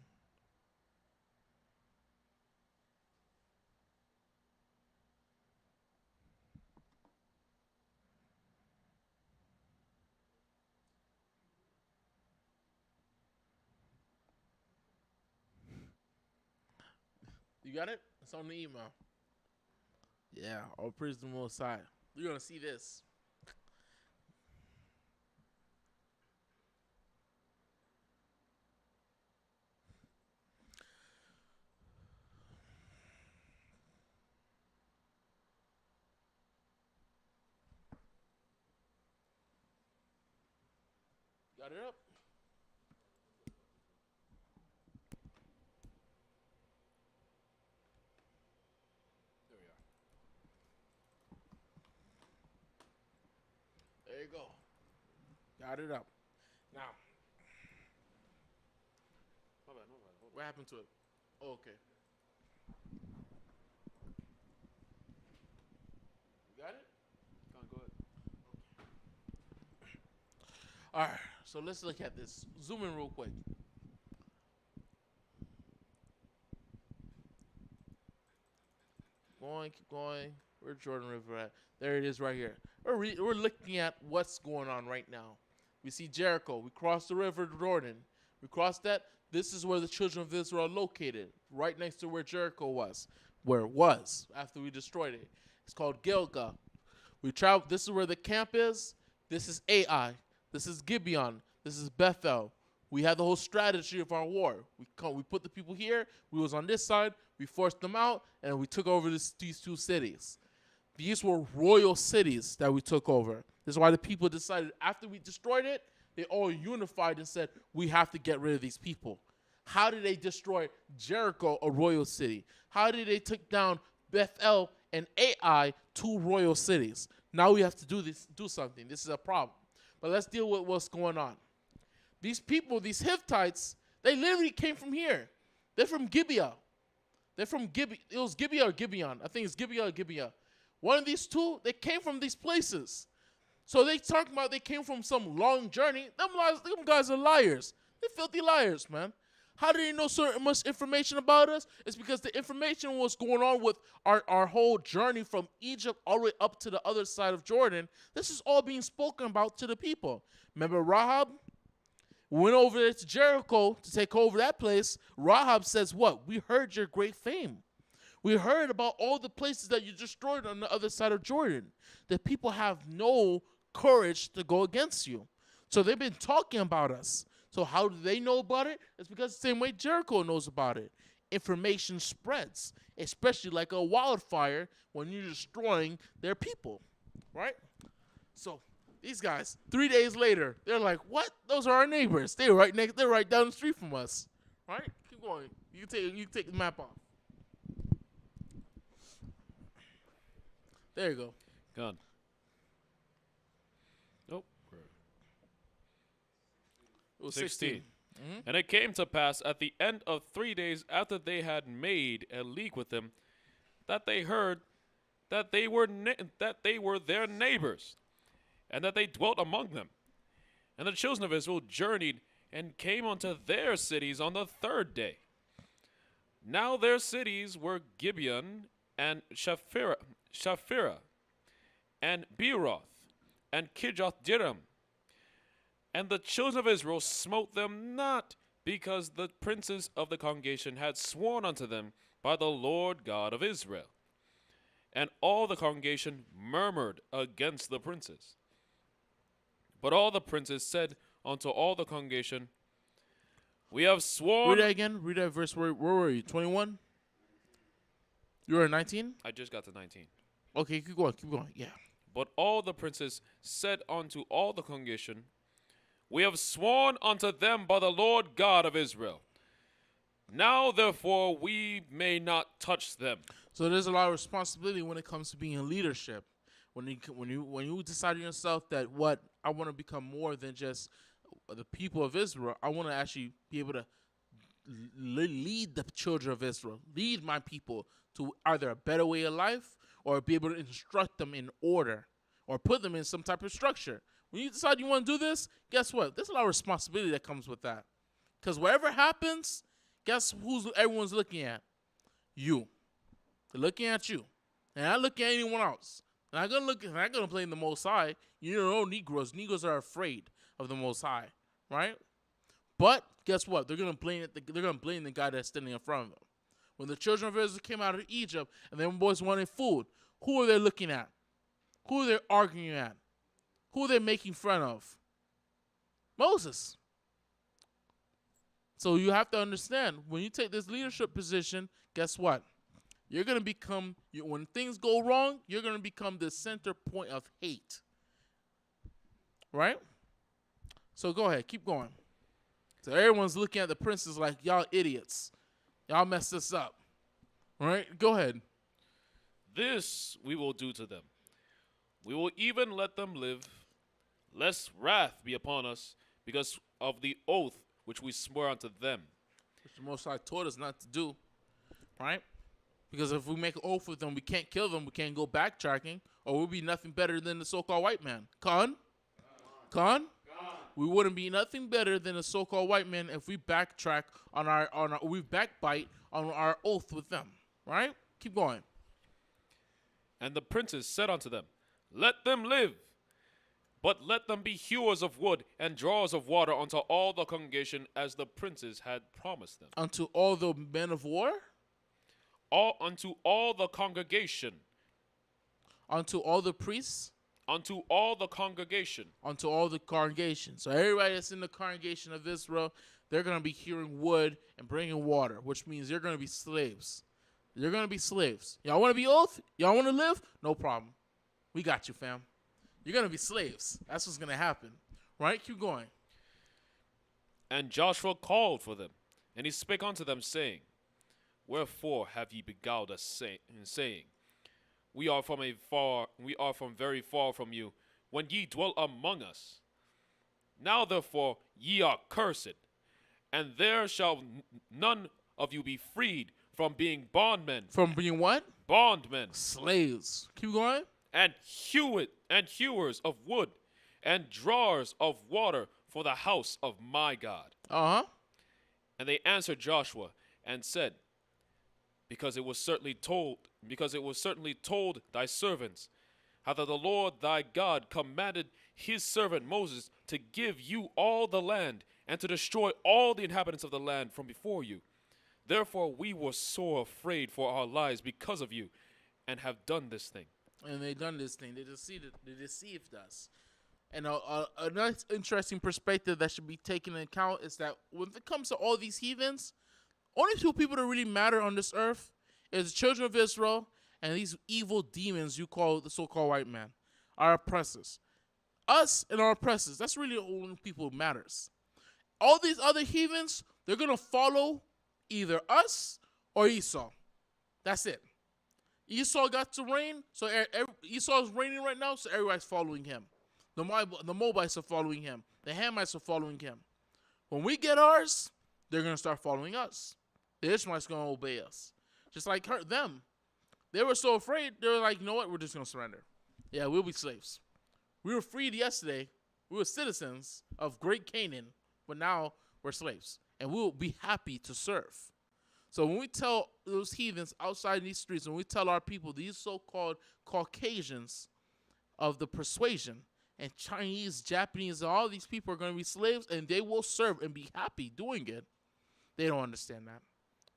You got it? It's on the email. Yeah, all praise the Most High. You're gonna see this. Got it up? There we are. There you go. Got it up. Now, My bad, my bad. Hold on. what happened to it? Oh, okay. You got it? Go ahead. All right, so let's look at this. Zoom in real quick. Keep going. Where's Jordan River at? There it is right here. We're looking at what's going on right now. We see Jericho. We crossed the river Jordan. We crossed that. This is where the children of Israel are located, right next to where Jericho was, where it was after we destroyed it. It's called Gilgal. We travel. This is where the camp is. This is Ai. This is Gibeon. This is Bethel. We had the whole strategy of our war. We put the people here. We was on this side. We forced them out, and we took over these two cities. These were royal cities that we took over. This is why the people decided after we destroyed it, they all unified and said, we have to get rid of these people. How did they destroy Jericho, a royal city? How did they take down Bethel and Ai, two royal cities? Now we have to do something. This is a problem. But let's deal with what's going on. These people, these Hittites, they literally came from here. They're from Gibeah. They're from Gibeah. It was Gibeah or Gibeon. I think it's Gibeah or Gibeah. One of these two, they came from these places. So they talking about they came from some long journey. Them guys are liars. They're filthy liars, man. How do they know so much information about us? It's because the information was going on with our whole journey from Egypt all the way up to the other side of Jordan. This is all being spoken about to the people. Remember Rahab? Went over there to Jericho to take over that place. Rahab says, what? We heard your great fame. We heard about all the places that you destroyed on the other side of Jordan. The people have no courage to go against you. So they've been talking about us. So how do they know about it? It's because the same way Jericho knows about it. Information spreads, especially like a wildfire when you're destroying their people, right? So these guys, 3 days later, they're like, what? Those are our neighbors. They're right down the street from us, right? Keep going. You can take the map off. There you go. Gone. Nope. It was 16. 16. Mm-hmm. And it came to pass at the end of 3 days after they had made a league with him, that they heard that they were their neighbors, and that they dwelt among them. And the children of Israel journeyed and came unto their cities on the 3rd day. Now their cities were Gibeon and Shaphrah and Beeroth and Kirjath-jearim. And the children of Israel smote them not, because the princes of the congregation had sworn unto them by the Lord God of Israel. And all the congregation murmured against the princes. But all the princes said unto all the congregation, we have sworn... Read that again. Read that verse. Where were you? 21? You were at 19? I just got to 19. Okay, keep going. Keep going. Yeah. But all the princes said unto all the congregation, we have sworn unto them by the Lord God of Israel. Now, therefore, we may not touch them. So there's a lot of responsibility when it comes to being in leadership. When you decide yourself that what I want to become more than just the people of Israel, I want to actually be able to lead the children of Israel, lead my people to either a better way of life or be able to instruct them in order or put them in some type of structure. When you decide you want to do this, guess what? There's a lot of responsibility that comes with that. Because whatever happens, guess who's everyone's looking at? You. They're looking at you. They're not looking at anyone else. They're not gonna blame the Most High. You know, Negroes. Negroes are afraid of the Most High, right? But guess what? They're gonna blame the guy that's standing in front of them. When the children of Israel came out of Egypt and them boys wanted food, who are they looking at? Who are they arguing at? Who are they making fun of? Moses. So you have to understand, when you take this leadership position, guess what? You're going to become, when things go wrong, you're going to become the center point of hate. Right? So go ahead, keep going. So everyone's looking at the princes like, y'all idiots. Y'all messed this up. All right? Go ahead. This we will do to them. We will even let them live, lest wrath be upon us, because of the oath which we swore unto them. Which the Most High taught us not to do. Right? Because if we make an oath with them, we can't kill them, we can't go backtracking, or we'll be nothing better than the so-called white man. Khan? We wouldn't be nothing better than a so-called white man if we backtrack we backbite on our oath with them. Right? Keep going. And the princes said unto them, Let them live, but let them be hewers of wood and drawers of water unto all the congregation, as the princes had promised them. Unto all the men of war? Unto all the congregation. Unto all the priests? Unto all the congregation. Unto all the congregation. So everybody that's in the congregation of Israel, they're going to be hewing wood and bringing water, which means they're going to be slaves. You're going to be slaves. Y'all want to be oath? Y'all want to live? No problem. We got you, fam. You're going to be slaves. That's what's going to happen. Right? Keep going. And Joshua called for them, and he spake unto them, saying, Wherefore have ye beguiled us, saying, We are from very far from you, when ye dwell among us. Now therefore ye are cursed, and there shall none of you be freed from being bondmen. From being what? Bondmen. Slaves. Keep going. And hewers of wood, and drawers of water for the house of my God. Uh-huh. And they answered Joshua, and said, Because it was certainly told thy servants, how that the Lord thy God commanded his servant Moses to give you all the land, and to destroy all the inhabitants of the land from before you. Therefore we were sore afraid for our lives because of you, and have done this thing. And they done this thing. They deceived us. And another interesting perspective that should be taken into account is that when it comes to all these heathens, only two people that really matter on this earth is the children of Israel and these evil demons you call the so-called white man, our oppressors. Us and our oppressors, that's really the only people who matters. All these other heathens, they're going to follow either us or Esau. That's it. Esau got to reign, so Esau is reigning right now, so everybody's following him. The Moabites are following him. The Hamites are following him. When we get ours, they're going to start following us. The Ishmaelites going to obey us. Just like them. They were so afraid, they were like, you know what, we're just going to surrender. Yeah, we'll be slaves. We were freed yesterday. We were citizens of great Canaan, but now we're slaves. And we'll be happy to serve. So when we tell those heathens outside these streets, when we tell our people, these so-called Caucasians of the persuasion, and Chinese, Japanese, and all these people are going to be slaves, and they will serve and be happy doing it, they don't understand that.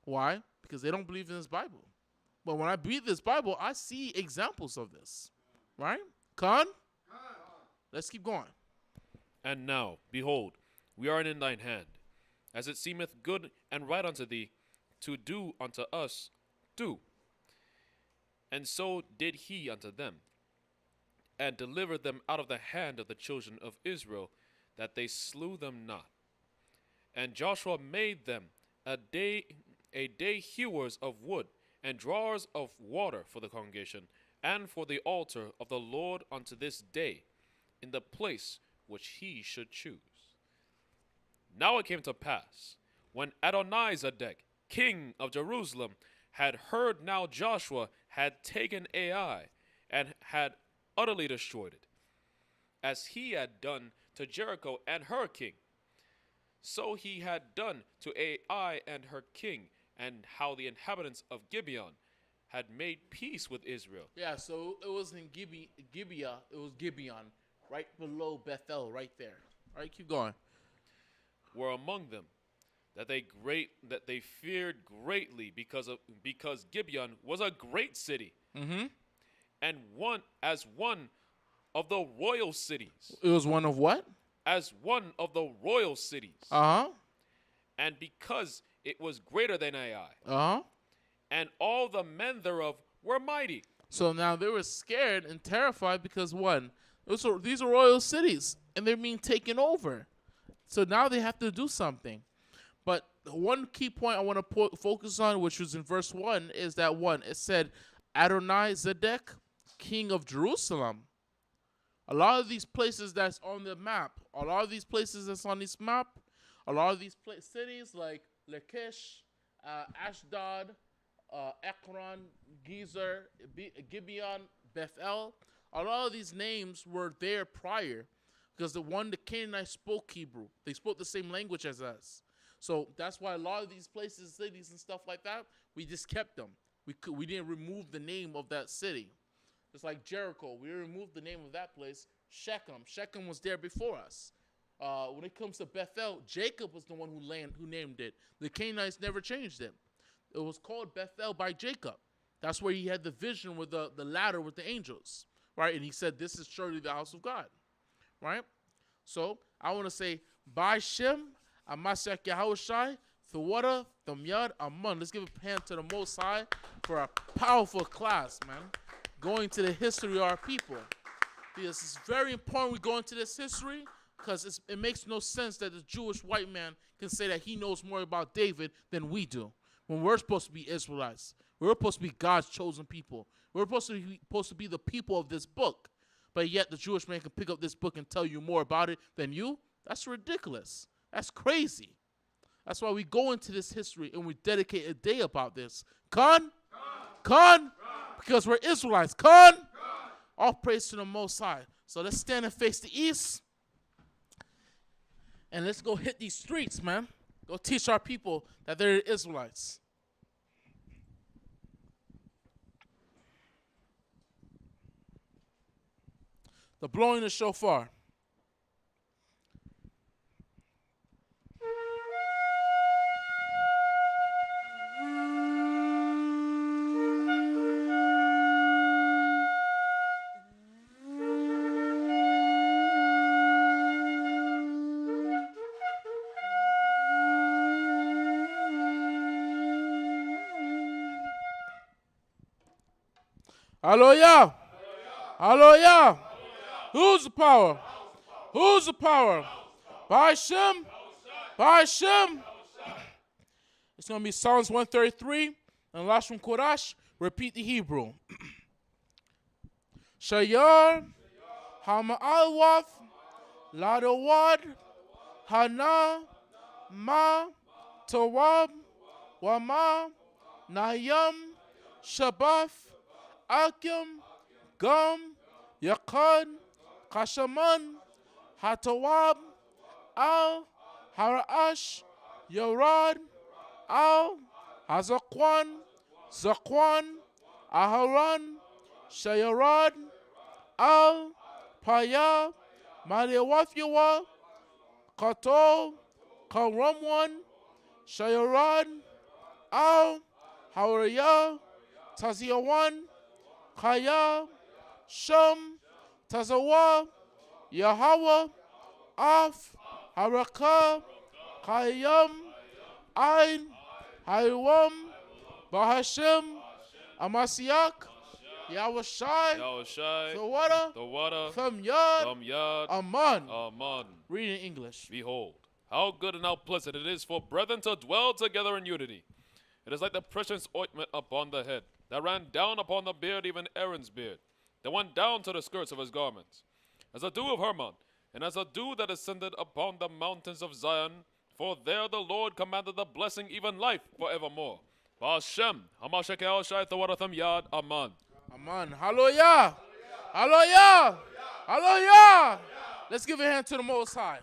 Why? Because they don't believe in this Bible. But when I read this Bible, I see examples of this. Right? Khan? Let's keep going. And now, behold, we are in thine hand. As it seemeth good and right unto thee, to do unto us, do. And so did he unto them, and delivered them out of the hand of the children of Israel, that they slew them not. And Joshua made them a day hewers of wood, and drawers of water for the congregation, and for the altar of the Lord unto this day, in the place which he should choose. Now it came to pass, when Adonizedek, king of Jerusalem, had heard now Joshua had taken Ai, and had utterly destroyed it, as he had done to Jericho and her king. So he had done to Ai and her king, and how the inhabitants of Gibeon had made peace with Israel. Yeah, so it was in Gibeah. It was Gibeon, right below Bethel, right there. All right, keep going. Were among them, that they feared greatly because Gibeon was a great city, and one of the royal cities. It was one of what? As one of the royal cities, and because it was greater than Ai, and all the men thereof were mighty. So now they were scared and terrified because these are royal cities and they're being taken over. So now they have to do something. But one key point I want to focus on, which was in verse 1, is that it said Adonai Zedek, king of Jerusalem. A lot of these places that's on the map, a lot of these cities like Lachish, Ashdod, Ekron, Gezer, Gibeon, Bethel, a lot of these names were there prior because the Canaanites spoke Hebrew. They spoke the same language as us. So that's why a lot of these places, cities, and stuff like that, we just kept them. We didn't remove the name of that city. Just like Jericho, we removed the name of that place. Shechem was there before us. When it comes to Bethel, Jacob was the one who named it. The Canaanites never changed it. It was called Bethel by Jacob. That's where he had the vision with the ladder with the angels, right? And he said, "This is surely the house of God," right? So I want to say, by Shem, Amasiak Yahushai, Thawada, Thamyad, Aman. Let's give a hand to the Most High for a powerful class, man. Going to the history of our people. Because it's very important we go into this history because it makes no sense that the Jewish white man can say that he knows more about David than we do. When we're supposed to be Israelites. We're supposed to be God's chosen people. We're supposed to be the people of this book. But yet the Jewish man can pick up this book and tell you more about it than you? That's ridiculous. That's crazy. That's why we go into this history and we dedicate a day about this. Khan? Because we're Israelites. Khan? All praise to the Most High. So let's stand and face the east. And let's go hit these streets, man. Go teach our people that they're Israelites. The blowing the shofar. Hallelujah. Hallelujah. Who's the power? Who's the power? By Shem. By Shem. It's going to be Psalms 133. And last from Korash, repeat the Hebrew. Shayar, Hama'alwaf, Ladawad, Hana, Ma, Tawab, Wama, Nayam, Shabaf, Akim, Gum, Yaqad, Kashaman, Hatawab, Al, Haraash, Yarad, Al, Hazakwan, Zakwan, Aharan, Shayarad, Al, Paya, Maliawafyawa, Kato, Karamwan, Shayarad, Al, Hawaraya, Taziawan, Kaya, Shum, Tazawa, Yahweh, Af, Haraka, Kayam, Ain, Hayawam, Bahashem, Amasiak, Yahushai, the water, from Yad, Aman. Read in English. Behold, how good and how pleasant it is for brethren to dwell together in unity. It is like the precious ointment upon the head, that ran down upon the beard, even Aaron's beard, that went down to the skirts of his garments, as the dew of Hermon, and as the dew that ascended upon the mountains of Zion. For there the Lord commanded the blessing, even life forevermore. Ba'ashem, Hamashek El Shai Thawaratham Yad, Aman. Aman. Hallelujah. Hallelujah. Hallelujah. Let's give a hand to the Most High.